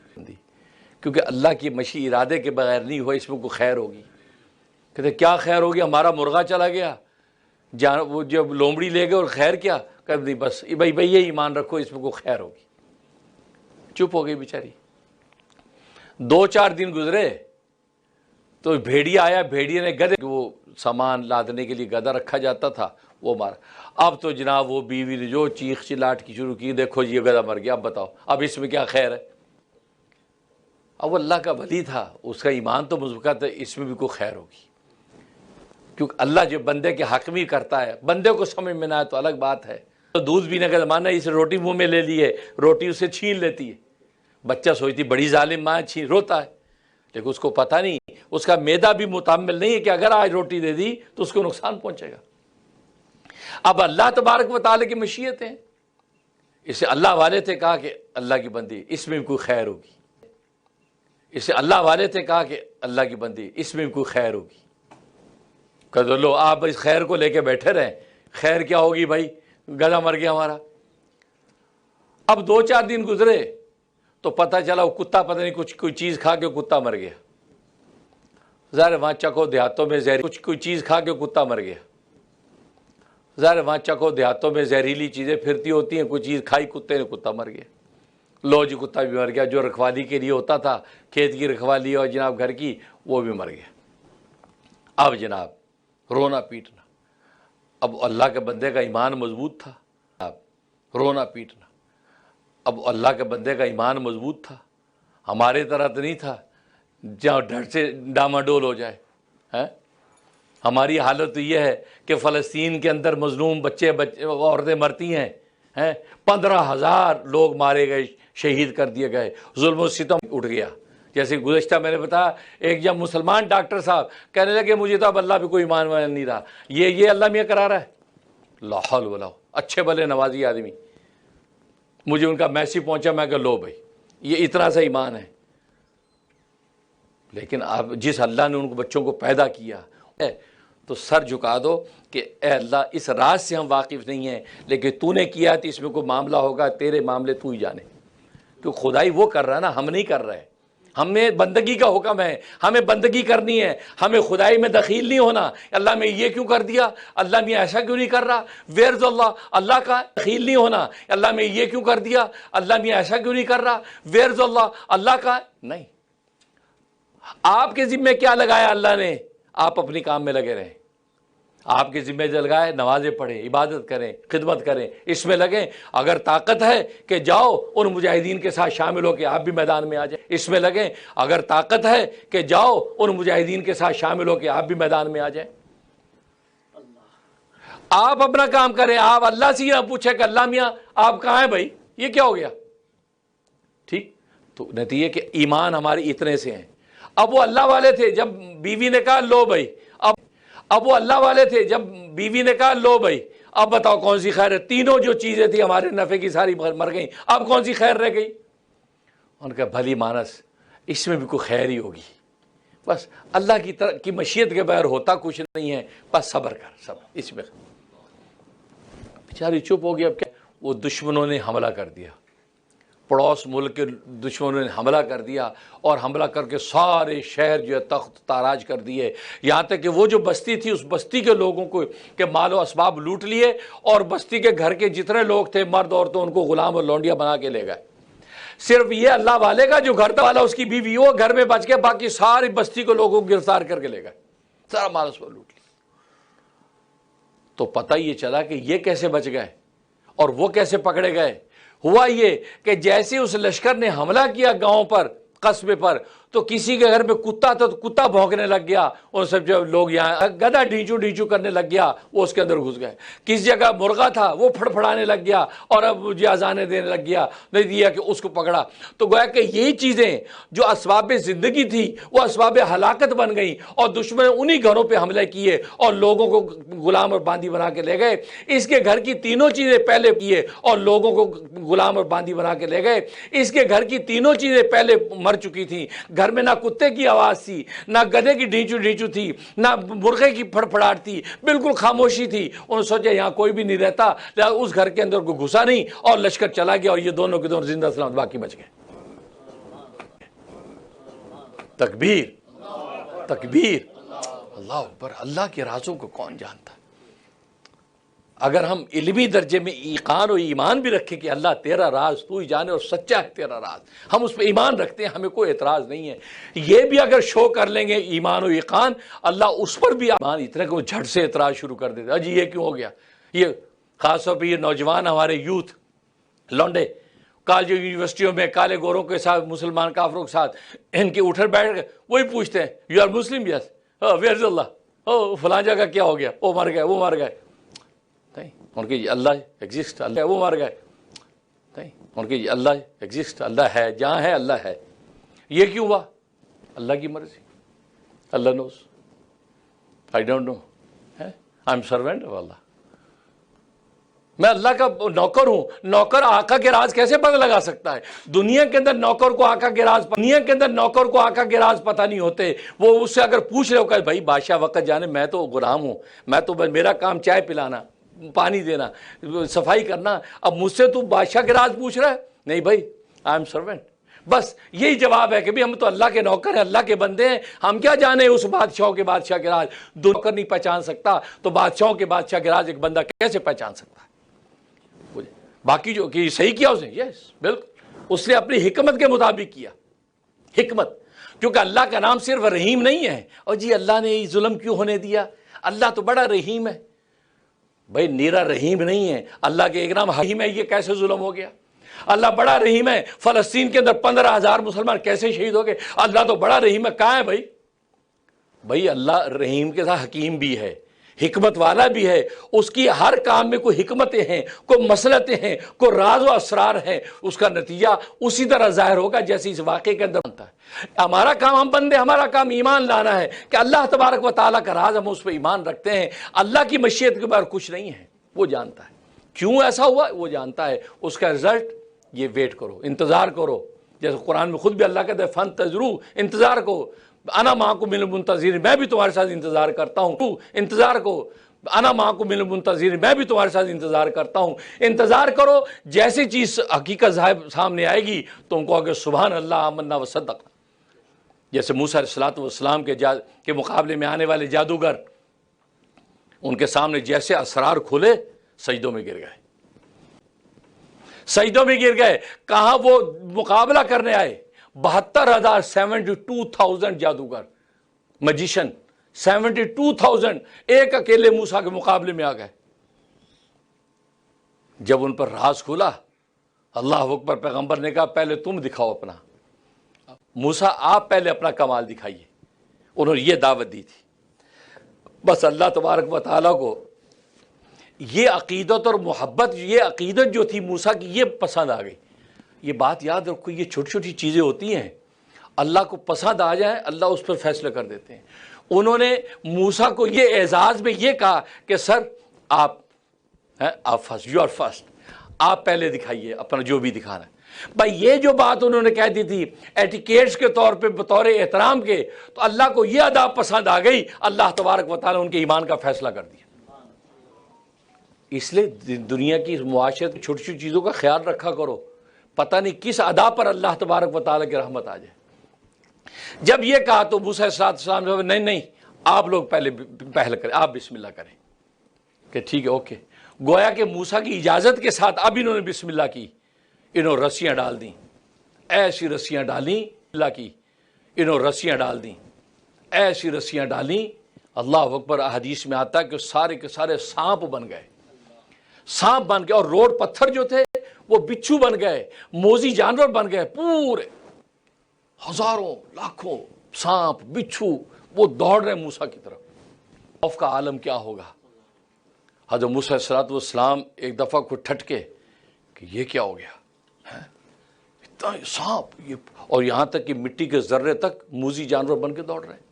Speaker 1: کیونکہ اللہ کی مشیع ارادے کے بغیر نہیں ہوا، اس میں کوئی خیر ہوگی۔ کہتے کیا خیر ہوگی؟ ہمارا مرغا چلا گیا، وہ جب لومڑی لے گئے، اور خیر کیا؟ کہ نہیں بس بھائی یہ ایمان رکھو، اس میں کوئی خیر ہوگی۔ چپ ہو گئی بیچاری۔ 2-4 دن گزرے تو بھیڑیا آیا، بھیڑیے نے گدھے، وہ سامان لادنے کے لیے گدھا رکھا جاتا تھا، وہ مارا۔ اب تو جناب وہ بیوی نے جو چیخ چلاٹ کی شروع کی، دیکھو جی یہ گدھا مر گیا، اب بتاؤ اب اس میں کیا خیر ہے؟ اب وہ اللہ کا ولی تھا، اس کا ایمان تو مضبوط ہے، اس میں بھی کوئی خیر ہوگی، کیونکہ اللہ جو بندے کے حق میں کرتا ہے، بندے کو سمجھ میں نہ آئے تو الگ بات ہے، تو دودھ پینے کا زمانہ ہے، اسے روٹی منہ میں لے لی ہے، روٹی اسے چھین لیتی ہے، بچہ سوچتی بڑی ظالم ماں چھین، روتا ہے، لیکن اس کو پتہ نہیں، اس کا معدہ بھی متحمل نہیں ہے کہ اگر آج روٹی دے دی تو اس کو نقصان پہنچے گا۔ اب اللہ تبارک و تعالیٰ کی مشیت ہے، اسے اللہ والے تھے کہا کہ اللہ کی بندی اس میں بھی کوئی خیر ہوگی، اسے اللہ والے تھے کہا کہ اللہ کی بندی اس میں بھی کوئی خیر ہوگی، کہ لو آپ اس خیر کو لے کے بیٹھے رہیں، خیر کیا ہوگی بھائی، گدھا مر گیا ہمارا۔ اب 2-4 دن گزرے تو پتہ چلا وہ کتا پتہ نہیں کچھ کوئی چیز کھا کے کتا مر گیا، ظاہر وہاں چکو دیہاتوں میں کوئی چیز کھا کے کتا مر گیا، ظاہر وہاں چکو دیہاتوں میں زہریلی چیزیں پھرتی ہوتی ہیں، کوئی چیز کھائی کتے نے کتا مر گیا، لو جی کتا بھی مر گیا، جو رکھوالی کے لیے ہوتا تھا کھیت کی رکھوالی اور جناب گھر کی، وہ بھی مر گیا۔ اب جناب رونا پیٹنا، اب اللہ کے بندے کا ایمان مضبوط تھا، اب رونا پیٹنا، اب اللہ کے بندے کا ایمان مضبوط تھا، ہمارے طرح تو نہیں تھا جہاں ڈر سے ڈاماڈول ہو جائے۔ ہماری حالت تو یہ ہے کہ فلسطین کے اندر مظلوم بچے عورتیں مرتی ہیں، 15,000 لوگ مارے گئے، شہید کر دیے گئے، ظلم و ستم اٹھ گیا۔ جیسے گزشتہ میں نے بتایا، ایک جب مسلمان ڈاکٹر صاحب کہنے لگے مجھے تو اب اللہ پہ کوئی ایمان نہیں رہا، یہ اللہ میاں کرا رہا ہے، لا حول ولا قوت، اچھے بھلے نوازی آدمی، مجھے ان کا میسیج پہنچا، میں کہ لو بھائی یہ اتنا سا ایمان ہے۔ لیکن اب جس اللہ نے ان کو بچوں کو پیدا کیا ہے تو سر جھکا دو کہ اے اللہ اس راز سے ہم واقف نہیں ہیں، لیکن تو نے کیا تو اس میں کوئی معاملہ ہوگا، تیرے معاملے تو ہی جانے، کیونکہ خدائی وہ کر رہا ہے نا، ہم نہیں کر رہے، ہمیں بندگی کا حکم ہے، ہمیں بندگی کرنی ہے، ہمیں خدائی میں دخیل نہیں ہونا۔ اللہ میں یہ کیوں کر دیا، اللہ میں ایسا کیوں نہیں کر رہا، ویئرز اللہ، اللہ کا دخیل نہیں ہونا، اللہ میں یہ کیوں کر دیا، اللہ میں ایسا کیوں نہیں کر رہا، ویئرز اللہ، اللہ کا نہیں۔ آپ کے ذمہ کیا لگایا اللہ نے، آپ اپنی کام میں لگے رہیں، آپ کے ذمہ لگائے نمازیں پڑھیں، عبادت کریں، خدمت کریں، اس میں لگیں۔ اگر طاقت ہے کہ جاؤ ان مجاہدین کے ساتھ شامل ہو کے آپ بھی میدان میں آ جائیں، اس میں لگیں۔ اگر طاقت ہے کہ جاؤ ان مجاہدین کے ساتھ شامل ہو کے آپ بھی میدان میں آ جائیں۔ آپ اپنا کام کریں، آپ اللہ سے یہ پوچھیں کہ اللہ میاں آپ کہاں ہیں بھائی، یہ کیا ہو گیا، ٹھیک۔ تو نتیجہ کہ ایمان ہمارے اتنے سے ہیں۔ اب وہ اللہ والے تھے جب بیوی نے کہا لو بھائی، اب وہ اللہ والے تھے جب بیوی نے کہا لو بھائی اب بتاؤ کون سی خیر ہے، تینوں جو چیزیں تھی ہمارے نفع کی ساری مر گئیں، اب کون سی خیر رہ گئی؟ ان کا بھلی مانس اس میں بھی کوئی خیر ہی ہوگی، بس اللہ کی مشیت کے بغیر ہوتا کچھ نہیں ہے، بس صبر کر، صبر۔ اس میں بیچاری چپ ہو گئی۔ اب کیا، وہ دشمنوں نے حملہ کر دیا، پڑوس ملک کے دشمنوں نے حملہ کر دیا، اور حملہ کر کے سارے شہر جو ہے تخت تاراج کر دیے، یہاں تک کہ وہ جو بستی تھی اس بستی کے لوگوں کو کہ مال و اسباب لوٹ لیے، اور بستی کے گھر کے جتنے لوگ تھے مرد عورتوں ان کو غلام اور لونڈیاں بنا کے لے گئے۔ صرف یہ اللہ والے کا جو گھر والا اس کی بیوی وہ گھر میں بچ گئے، باقی ساری بستی کے لوگوں کو گرفتار کر کے لے گئے، سارا مال اسباب لوٹ لیا۔ تو پتہ یہ چلا کہ یہ کیسے بچ گئے اور وہ کیسے پکڑے گئے۔ ہوا یہ کہ جیسے اس لشکر نے حملہ کیا گاؤں پر، قصبے پر، تو کسی کے گھر میں کتا تھا تو کتا بھونکنے لگ گیا، اور سب جو لوگ یہاں گدھا ڈھیچو ڈھیچو کرنے لگ گیا، وہ اس کے اندر گھس گئے۔ کس جگہ مرغا تھا وہ پھڑپھڑانے لگ گیا اور اب جو اذانیں دینے لگ گیا، نہیں دیا کہ اس کو پکڑا۔ تو گویا کہ یہی چیزیں جو اسباب زندگی تھی وہ اسباب ہلاکت بن گئیں، اور دشمن انہی گھروں پہ حملے کیے اور لوگوں کو غلام اور باندی بنا کے لے گئے۔ اس کے گھر کی تینوں چیزیں پہلے کیے اور لوگوں کو غلام اور باندی بنا کے لے گئے۔ اس کے گھر کی تینوں چیزیں پہلے مر چکی تھیں، گھر میں نہ کتے کی آواز تھی، نہ گدھے کی ڈھیچو ڈھیچو تھی، نہ مرغے کی پھڑپھڑاہٹ تھی، بالکل خاموشی تھی۔ انہوں نے سوچا یہاں کوئی بھی نہیں رہتا، لہذا اس گھر کے اندر کوئی گھسا نہیں اور لشکر چلا گیا، اور یہ دونوں کے دونوں زندہ سلامت باقی بچ گئے۔ تکبیر، تکبیر، اللہ اکبر۔ اللہ کے رازوں کو کون جانتا؟ اگر ہم علمی درجے میں ایقان و ایمان بھی رکھیں کہ اللہ تیرا راز تو ہی جانے اور سچا ہے تیرا راز، ہم اس پہ ایمان رکھتے ہیں، ہمیں کوئی اعتراض نہیں ہے۔ یہ بھی اگر شو کر لیں گے ایمان و ایقان، اللہ اس پر بھی ایمان اتنا کہ وہ جھٹ سے اعتراض شروع کر دیتے، جی یہ کیوں ہو گیا۔ یہ خاص طور پہ یہ نوجوان ہمارے یوتھ لونڈے کالج یونیورسٹیوں میں کالے گوروں کے ساتھ، مسلمان کافروں کے ساتھ ان کے اٹھر بیٹھ گئے، وہی پوچھتے ہیں you are Muslim? Yes. Where is Allah? فلاں جگہ کیا ہو گیا؟ وہ مر گئے، وہ مر گئے۔ نہیں ان کے اللہ ایگزسٹ، اللہ وہ مر گئے نہیں ان کے اللہ ایگزسٹ، اللہ ہے، جہاں ہے اللہ ہے. یہ کیوں ہوا؟ اللہ کی مرضی، Allah knows. I don't know, I am servant of Allah. میں اللہ کا نوکر ہوں. نوکر آقا کے راز کیسے پتہ لگا سکتا ہے؟ دنیا کے اندر نوکر کو آقا کے راز پتہ نہیں ہوتے. وہ اس سے اگر پوچھ رہے ہو کہ بھائی بادشاہ وقت جانے، میں تو غلام ہوں، میں تو میرا کام چائے پلانا، پانی دینا، صفائی کرنا، اب مجھ سے تو بادشاہ کے راز پوچھ رہا ہے؟ نہیں بھائی، آئی ایم سرونٹ. بس یہی جواب ہے کہ بھی ہم تو اللہ کے نوکر ہیں، اللہ کے بندے ہیں، ہم کیا جانے اس بادشاہ کے راز. نوکر نہیں پہچان سکتا تو بادشاہوں کے بادشاہ کے راز ایک بندہ کیسے پہچان سکتا ہے؟ باقی جو کہ صحیح کیا اس نے، یس بالکل، اس نے اپنی حکمت کے مطابق کیا. حکمت، کیونکہ اللہ کا نام صرف رحیم نہیں ہے. اور جی اللہ نے یہ ظلم کیوں ہونے دیا؟ اللہ تو بڑا رحیم ہے. بھائی نیرا رحیم نہیں ہے، اللہ کے ایک نام حکیم ہے، یہ کیسے ظلم ہو گیا؟ اللہ بڑا رحیم ہے. فلسطین کے اندر 15,000 مسلمان کیسے شہید ہو گئے؟ اللہ تو بڑا رحیم ہے. کہاں ہے بھائی اللہ رحیم کے ساتھ حکیم بھی ہے، حکمت والا بھی ہے. اس کی ہر کام میں کوئی حکمتیں ہیں، کوئی مصلحتیں ہیں، کوئی راز و اسرار ہیں. اس کا نتیجہ اسی طرح ظاہر ہوگا جیسے اس واقعے کے اندر بنتا ہے. ہمارا کام، ہم بندے، ہمارا کام ایمان لانا ہے کہ اللہ تبارک و تعالیٰ کا راز، ہم اس پہ ایمان رکھتے ہیں. اللہ کی مشیت کے بغیر کچھ نہیں ہے، وہ جانتا ہے. کیوں ایسا ہوا وہ جانتا ہے. اس کا رزلٹ یہ ویٹ کرو، انتظار کرو. جیسے قرآن میں خود بھی اللہ کہتا ہے فانتظروا، انتظار کرو. انا معکم من المنتظرین، میں بھی تمہارے ساتھ انتظار کرتا ہوں. تو انتظار کرو. انا معکم من المنتظرین، میں بھی تمہارے ساتھ انتظار کرتا ہوں. انتظار کرو، جیسی چیز حقیقت سامنے آئے گی تم کو کہ سبحان اللہ آمنا وصدق. جیسے موسیٰ علیہ السلام کے مقابلے میں آنے والے جادوگر، ان کے سامنے جیسے اسرار کھلے، سجدوں میں گر گئے. سجدوں میں گر گئے. کہاں وہ مقابلہ کرنے آئے؟ 72,000 72,000 جادوگر، مجیشن 72,000 ایک اکیلے موسیٰ کے مقابلے میں آ گئے. جب ان پر راز کھلا، اللہ اکبر، پیغمبر نے کہا پہلے تم دکھاؤ اپنا. موسیٰ آپ پہلے اپنا کمال دکھائیے. انہوں نے یہ دعوت دی تھی. بس اللہ تبارک و تعالیٰ کو یہ عقیدت اور محبت، یہ عقیدت جو تھی موسیٰ کی، یہ پسند آ گئی. یہ بات یاد رکھو، یہ چھوٹی چھوٹی چیزیں ہوتی ہیں، اللہ کو پسند آ جائیں، اللہ اس پر فیصلہ کر دیتے ہیں. انہوں نے موسیٰ کو یہ اعزاز میں یہ کہا کہ سر آپ فرسٹ، یو آر فرسٹ، آپ پہلے دکھائیے اپنا جو بھی دکھانا ہے. بھائی یہ جو بات انہوں نے کہہ دی تھی ایٹیکیٹس کے طور پہ، بطور احترام کے، تو اللہ کو یہ ادا پسند آ گئی. اللہ تبارک و تعالیٰ ان کے ایمان کا فیصلہ کر دیا. اس لیے دنیا کی معاشرت چھوٹی چھوٹی چیزوں کا خیال رکھا کرو، پتہ نہیں کس ادا پر اللہ تبارک و تعالیٰ کی رحمت آ جائے. جب یہ کہا تو موسیٰ علیہ السلام نے نہیں آپ لوگ پہل کریں، آپ بسم اللہ کریں. کہ ٹھیک ہے، اوکے. گویا کہ موسیٰ کی اجازت کے ساتھ اب انہوں نے بسم اللہ کی. انہوں رسیاں ڈال دیں، ایسی رسیاں ڈالیں. اللہ کی انہوں رسیاں ڈال دیں، ایسی رسیاں ڈالیں. اللہ اکبر. حدیث میں آتا ہے کہ سارے کے سارے سانپ بن گئے، سانپ بن گئے. اور روڈ پتھر جو تھے وہ بچھو بن گئے، موذی جانور بن گئے. پورے ہزاروں لاکھوں سانپ بچھو وہ دوڑ رہے موسیٰ کی طرف. خوف کا عالم کیا ہوگا. حضرت موسیٰ علیہ السلام ایک دفعہ کو ٹھٹکے کہ یہ کیا ہو گیا، اتنا سانپ، یہ، اور یہاں تک کہ مٹی کے ذرے تک موذی جانور بن کے دوڑ رہے ہیں.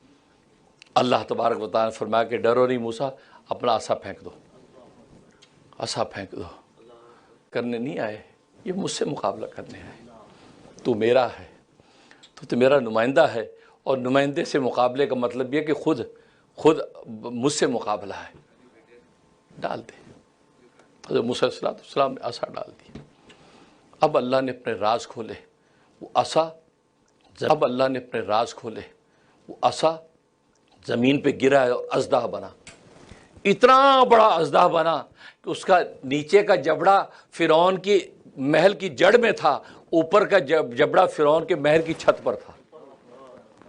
Speaker 1: اللہ تبارک و تعالیٰ نے فرمایا کہ ڈرو نہیں موسیٰ، اپنا عصا پھینک دو. عصا پھینک دو. کرنے نہیں آئے، یہ مجھ سے مقابلہ کرنے آئے. تو میرا ہے، تو میرا نمائندہ ہے. اور نمائندے سے مقابلے کا مطلب یہ کہ خود مجھ سے مقابلہ ہے. ڈال دے. حضرت موسیٰ علیہ السلام نے عصا ڈال دی. اب اللہ نے اپنے راز کھولے. وہ عصا، اب اللہ نے اپنے راز کھولے. وہ عصا زمین پہ گرا ہے اور اژدہا بنا. اتنا بڑا اژدہا بنا کہ اس کا نیچے کا جبڑا فرعون کی محل کی جڑ میں تھا، اوپر کا جبڑا فرعون کے محل کی چھت پر تھا.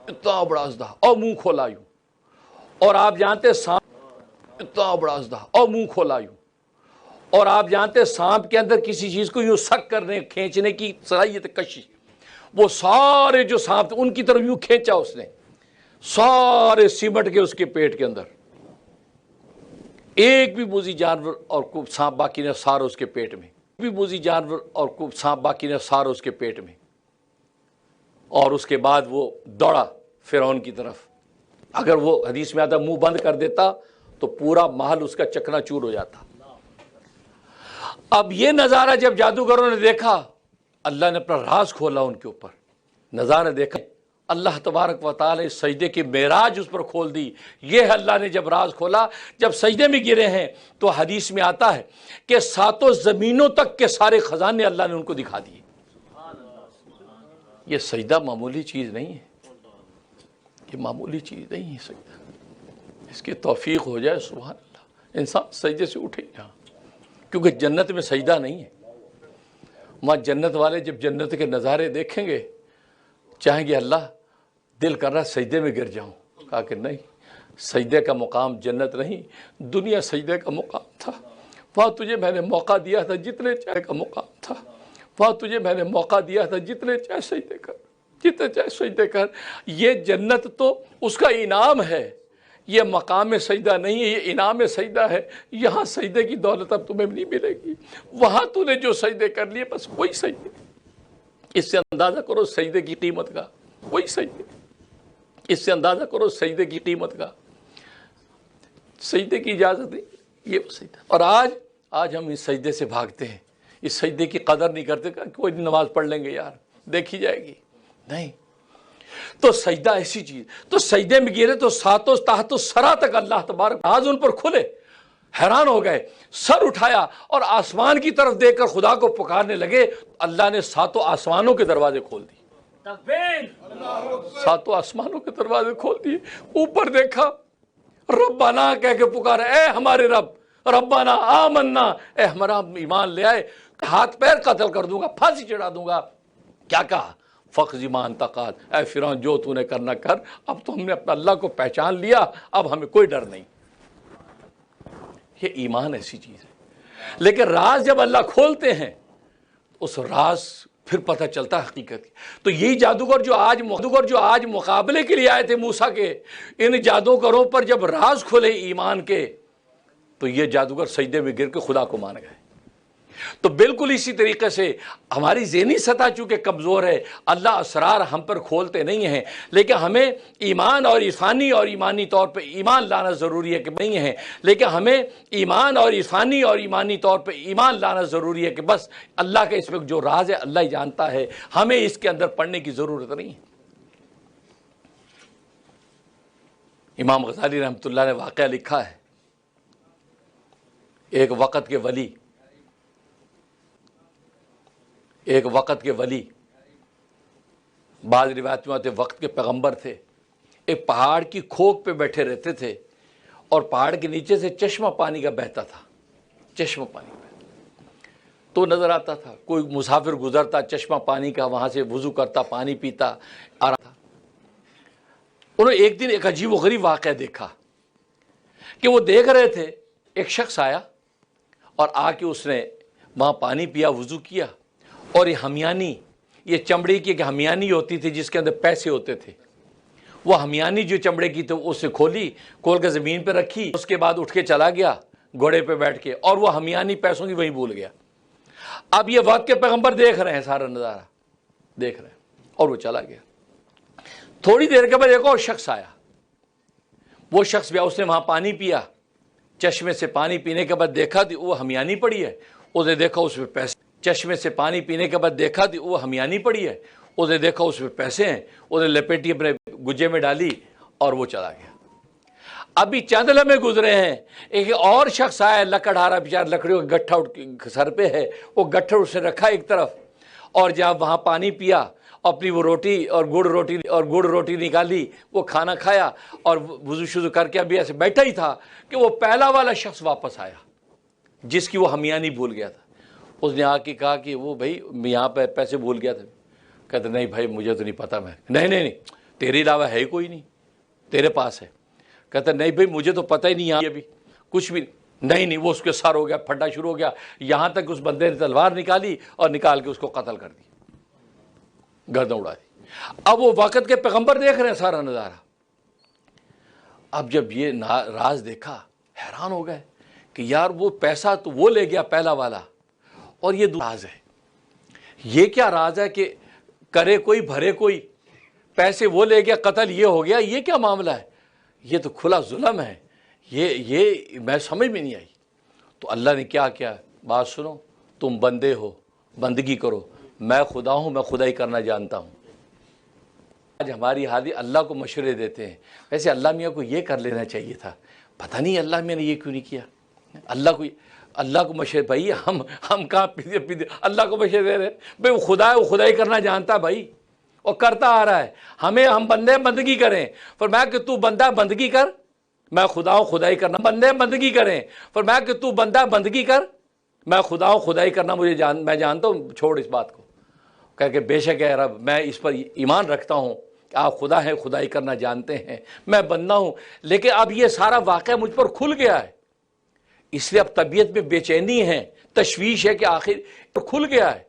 Speaker 1: اتنا بڑا اژدہا، اور منہ کھولا یوں. اور آپ جانتے سانپ، اتنا بڑا اژدہا اور منہ کھولا یوں. اور آپ جانتے سانپ کے اندر کسی چیز کو یوں سک کرنے، کھینچنے کی صلاحیت، کشش. وہ سارے جو سانپ تھے ان کی طرف یوں کھینچا اس نے، سارے سمٹ کے اس کے پیٹ کے اندر. ایک بھی موذی جانور اور سانپ باقی نہ سارا اس کے پیٹ میں، بھی موذی جانور اور سانپ باقی نہ سارا اس کے پیٹ میں۔ اور اس کے بعد وہ دوڑا فرعون کی طرف۔ اگر وہ حدیث میں آتا منہ بند کر دیتا تو پورا محل اس کا چکنا چور ہو جاتا۔ اب یہ نظارہ جب جادوگروں نے دیکھا، اللہ نے اپنا راز کھولا ان کے اوپر۔ نظارہ دیکھا، اللہ تبارک و تعالی سجدے کی معراج اس پر کھول دی۔ یہ ہے اللہ نے جب راز کھولا، جب سجدے میں گرے ہیں تو حدیث میں آتا ہے کہ ساتوں زمینوں تک کے سارے خزانے اللہ نے ان کو دکھا دیے۔ یہ سجدہ معمولی چیز نہیں ہے، یہ معمولی چیز نہیں ہے سجدہ۔ اس کی توفیق ہو جائے سبحان اللہ، انسان سجدے سے اٹھے یہاں، کیونکہ جنت میں سجدہ نہیں ہے۔ وہاں جنت والے جب جنت کے نظارے دیکھیں گے چاہیں گے اللہ دل کر رہا سجدے میں گر جاؤں۔ کہا کہ نہیں، سجدے کا مقام جنت نہیں، دنیا سجدے کا مقام تھا۔ وہاں تجھے میں نے موقع دیا تھا جتنے چاہے کا مقام تھا، وہاں تجھے میں نے موقع دیا تھا جتنے چاہے سجدے کر، جتنے چاہے سجدے کر۔ یہ جنت تو اس کا انعام ہے، یہ مقام سجدہ نہیں ہے، یہ انعام سجدہ ہے۔ یہاں سجدے کی دولت اب تمہیں نہیں ملے گی، وہاں تو نے جو سجدے کر لیے بس وہی سجدے۔ اس سے اندازہ کرو سجدے کی قیمت کا، وہی سجدے۔ اس سے اندازہ کرو سجدے کی قیمت کا۔ سجدے کی اجازت نہیں، یہ سجدہ۔ اور آج ہم اس سجدے سے بھاگتے ہیں، اس سجدے کی قدر نہیں کرتے کہ کوئی نماز پڑھ لیں گے یار، دیکھی جائے گی، نہیں۔ تو سجدہ ایسی چیز، تو سجدے میں گرے تو ساتوں تحت سرا تک اللہ تبارک آج ان پر کھلے، حیران ہو گئے، سر اٹھایا اور آسمان کی طرف دیکھ کر خدا کو پکارنے لگے۔ اللہ نے ساتوں آسمانوں کے دروازے کھول دیے، ساتوں آسمانوں کے دروازے کھول دیے۔ اوپر دیکھا، ربنا کہہ کے پکارا، اے ہمارے رب، ربنا آمنا، اے ہمارا ایمان لے آئے، ہاتھ پیر قتل کر دوں گا، پھانسی چڑھا دوں گا۔ کیا کہا؟ فقض ما انت قاض، اے فرعون جو تو نے کرنا کر، اب تو ہم نے اپنا اللہ کو پہچان لیا، اب ہمیں کوئی ڈر نہیں۔ یہ ایمان ایسی چیز ہے، لیکن راز جب اللہ کھولتے ہیں اس راز پھر پتہ چلتا ہے حقیقت کی۔ تو یہی جادوگر جو آج مقابلے کے لیے آئے تھے موسیٰ کے، ان جادوگروں پر جب راز کھلے ایمان کے تو یہ جادوگر سجدے میں گر کے خدا کو مان گئے۔ تو بالکل اسی طریقے سے ہماری ذہنی سطح چونکہ کمزور ہے، اللہ اسرار ہم پر کھولتے نہیں ہیں، لیکن ہمیں ایمان اور عرفانی اور ایمانی طور پہ ایمان لانا ضروری ہے کہ نہیں ہے، لیکن ہمیں ایمان اور عرفانی اور ایمانی طور پہ ایمان لانا ضروری ہے کہ بس اللہ کا اس میں جو راز ہے اللہ ہی جانتا ہے، ہمیں اس کے اندر پڑھنے کی ضرورت نہیں ہے۔ امام غزالی رحمۃ اللہ نے واقعہ لکھا ہے، ایک وقت کے ولی، بعض روایت میں آتے وقت کے پیغمبر تھے، ایک پہاڑ کی کھوک پہ بیٹھے رہتے تھے اور پہاڑ کے نیچے سے چشمہ پانی کا بہتا تھا، چشمہ پانی بہتا تو نظر آتا تھا، کوئی مسافر گزرتا چشمہ پانی کا، وہاں سے وضو کرتا، پانی پیتا آ رہا تھا۔ انہوں نے ایک دن ایک عجیب و غریب واقعہ دیکھا کہ وہ دیکھ رہے تھے، ایک شخص آیا اور آ کے اس نے وہاں پانی پیا، وضو کیا، اور یہ ہمیانی، یہ چمڑے کی ایک ہمیانی ہوتی تھی جس کے اندر پیسے ہوتے تھے، وہ ہمیانی جو چمڑے کی تھی اسے کھول کے زمین پہ رکھی، اس کے بعد اٹھ کے چلا گیا گھوڑے پہ بیٹھ کے، اور وہ ہمیانی پیسوں کی وہیں بھول گیا۔ اب یہ وقت کے پیغمبر دیکھ رہے ہیں، سارا نظارہ دیکھ رہے ہیں، اور وہ چلا گیا۔ تھوڑی دیر کے بعد ایک اور شخص آیا، وہ شخص بھی اس نے وہاں پانی پیا، چشمے سے پانی پینے کے بعد دیکھا کہ وہ ہمیانی پڑی ہے، اس نے دیکھا اس میں پیسے، چشمے سے پانی پینے کے بعد دیکھا کہ وہ ہمیانی پڑی ہے، اس نے دیکھا اس میں پیسے ہیں، اس نے لپیٹی اپنے گجے میں ڈالی اور وہ چلا گیا۔ ابھی چند لمحے گزرے ہیں، ایک اور شخص آیا، لکڑہارا بیچارہ، لکڑیوں کا گٹھا سر پہ ہے، وہ گٹھا اس نے رکھا ایک طرف، اور جب وہاں پانی پیا، اپنی وہ روٹی اور گڑ روٹی نکالی، وہ کھانا کھایا اور وضو شضو کر کے ابھی ایسے بیٹھا ہی تھا کہ وہ پہلا والا شخص واپس آیا جس کی وہ ہمیانی بھول گیا تھا۔ اس نے آ کے کہا کہ وہ بھائی میں یہاں پہ پیسے بھول گیا تھا۔ کہتے نہیں بھائی مجھے تو نہیں پتا، میں نہیں تیرے علاوہ ہے ہی کوئی نہیں، تیرے پاس ہے۔ کہتا نہیں بھائی مجھے تو پتہ ہی نہیں، یہاں ابھی کچھ بھی نہیں۔ وہ اس کے سر ہو گیا، پھٹا شروع ہو گیا، یہاں تک اس بندے نے تلوار نکالی اور نکال کے اس کو قتل کر دی، گردن اڑا دی۔ اب وہ وقت کے پیغمبر دیکھ رہے ہیں سارا نظارہ۔ اب جب یہ راز دیکھا حیران ہو گئے کہ یار وہ پیسہ تو وہ لے گیا پہلا والا، اور یہ راز ہے۔ یہ کیا راز ہے کہ کرے کوئی بھرے کوئی، پیسے وہ لے گیا، قتل یہ ہو گیا، یہ کیا معاملہ ہے؟ یہ تو کھلا ظلم ہے، یہ میں سمجھ میں نہیں آئی۔ تو اللہ نے کیا کیا؟ بات سنو، تم بندے ہو، بندگی کرو، میں خدا ہوں، میں خدائی کرنا جانتا ہوں۔ آج ہماری حالی اللہ کو مشورے دیتے ہیں، ویسے اللہ میاں کو یہ کر لینا چاہیے تھا، پتہ نہیں اللہ میاں نے یہ کیوں نہیں کیا۔ اللہ کو مشورے، بھائی ہم کہاں پیتے اللہ کو مشورے دے رہے ہیں؟ بھائی وہ خدا ہے، وہ خدائی کرنا جانتا ہے بھائی، اور کرتا آ رہا ہے۔ ہم بندے بندگی کریں، فرمایا کہ تو بندہ بندگی کر، میں خدا ہوں خدائی کرنا۔ بندے بندگی کریں، فرمایا کہ تو بندہ بندگی کر، میں خدا ہوں خدائی کرنا میں جانتا ہوں، چھوڑ اس بات کو۔ کہہ کہ بے شک ہے رب، میں اس پر ایمان رکھتا ہوں کہ آپ خدا ہیں، خدائی کرنا جانتے ہیں، میں بندہ ہوں، لیکن اب یہ سارا واقعہ مجھ پر کھل گیا ہے، اس لیے اب طبیعت میں بے چینی ہے، تشویش ہے کہ آخر کھل گیا ہے،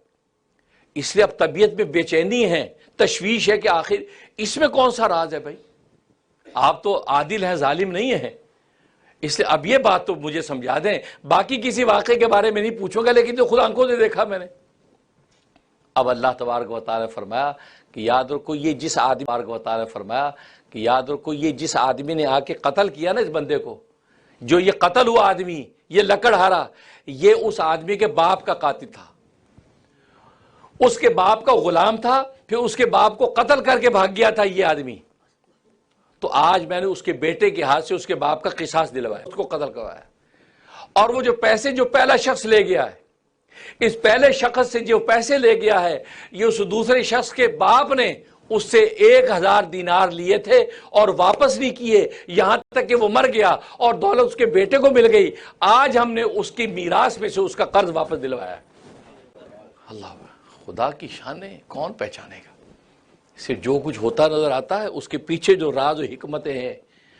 Speaker 1: اس لیے اب طبیعت میں بے چینی ہے، تشویش ہے کہ آخر اس میں کون سا راز ہے؟ بھائی آپ تو عادل ہیں، ظالم نہیں ہیں، اس لیے اب یہ بات تو مجھے سمجھا دیں، باقی کسی واقعے کے بارے میں نہیں پوچھوں گا، لیکن جو خود آنکھوں سے دیکھا میں نے۔ اب اللہ تبارک و تعالی نے فرمایا کہ یاد رکھو یہ جس آدمی تبارک و تعالی نے فرمایا کہ یاد رکھو یہ جس آدمی نے آ کے قتل کیا نا اس بندے کو، جو یہ قتل ہوا آدمی، یہ لکڑہارا، یہ اس آدمی کے باپ کا قاتل تھا، اس کے باپ کا غلام تھا، پھر اس کے باپ کو قتل کر کے بھاگ گیا تھا یہ آدمی۔ تو آج میں نے اس کے بیٹے کے ہاتھ سے اس کے باپ کا قصاص دلوایا، اس کو قتل کروایا، اور وہ جو پیسے جو پہلا شخص لے گیا ہے، اس پہلے شخص سے جو پیسے لے گیا ہے، یہ اس دوسرے شخص کے باپ نے اس سے 1000 دینار لیے تھے اور واپس نہیں کیے، یہاں تک کہ وہ مر گیا اور دولت اس کے بیٹے کو مل گئی۔ آج ہم نے اس کی میراث میں سے اس کا قرض واپس دلوایا۔ اللہ خدا کی شانیں کون پہچانے گا؟ صرف جو کچھ ہوتا نظر آتا ہے، اس کے پیچھے جو راز و حکمتیں ہیں،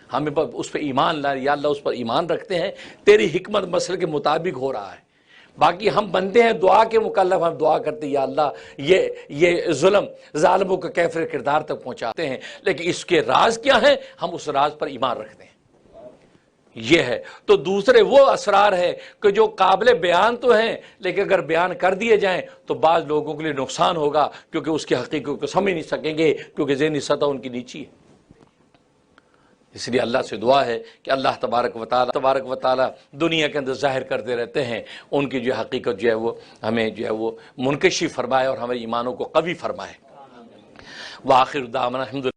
Speaker 1: ہمیں اس پہ ایمان لائے، یا اللہ اس پر ایمان رکھتے ہیں، تیری حکمت مسئلے کے مطابق ہو رہا ہے۔ باقی ہم بندے ہیں دعا کے مکلف، ہم دعا کرتے یا اللہ یہ ظلم ظالموں کا کیفر کردار تک پہنچاتے ہیں، لیکن اس کے راز کیا ہیں ہم اس راز پر ایمان رکھتے ہیں، یہ ہے۔ تو دوسرے وہ اسرار ہے کہ جو قابل بیان تو ہیں، لیکن اگر بیان کر دیے جائیں تو بعض لوگوں کے لیے نقصان ہوگا، کیونکہ اس کی حقیقت کو سمجھ نہیں سکیں گے، کیونکہ ذہنی سطح ان کی نیچی ہے۔ اس لیے اللہ سے دعا ہے کہ اللہ تبارک و تعالی دنیا کے اندر ظاہر کرتے رہتے ہیں، ان کی جو حقیقت جو ہے وہ ہمیں جو ہے وہ منکشف فرمائے اور ہمارے ایمانوں کو قوی فرمائے۔ وآخر دعوانا الحمدللہ۔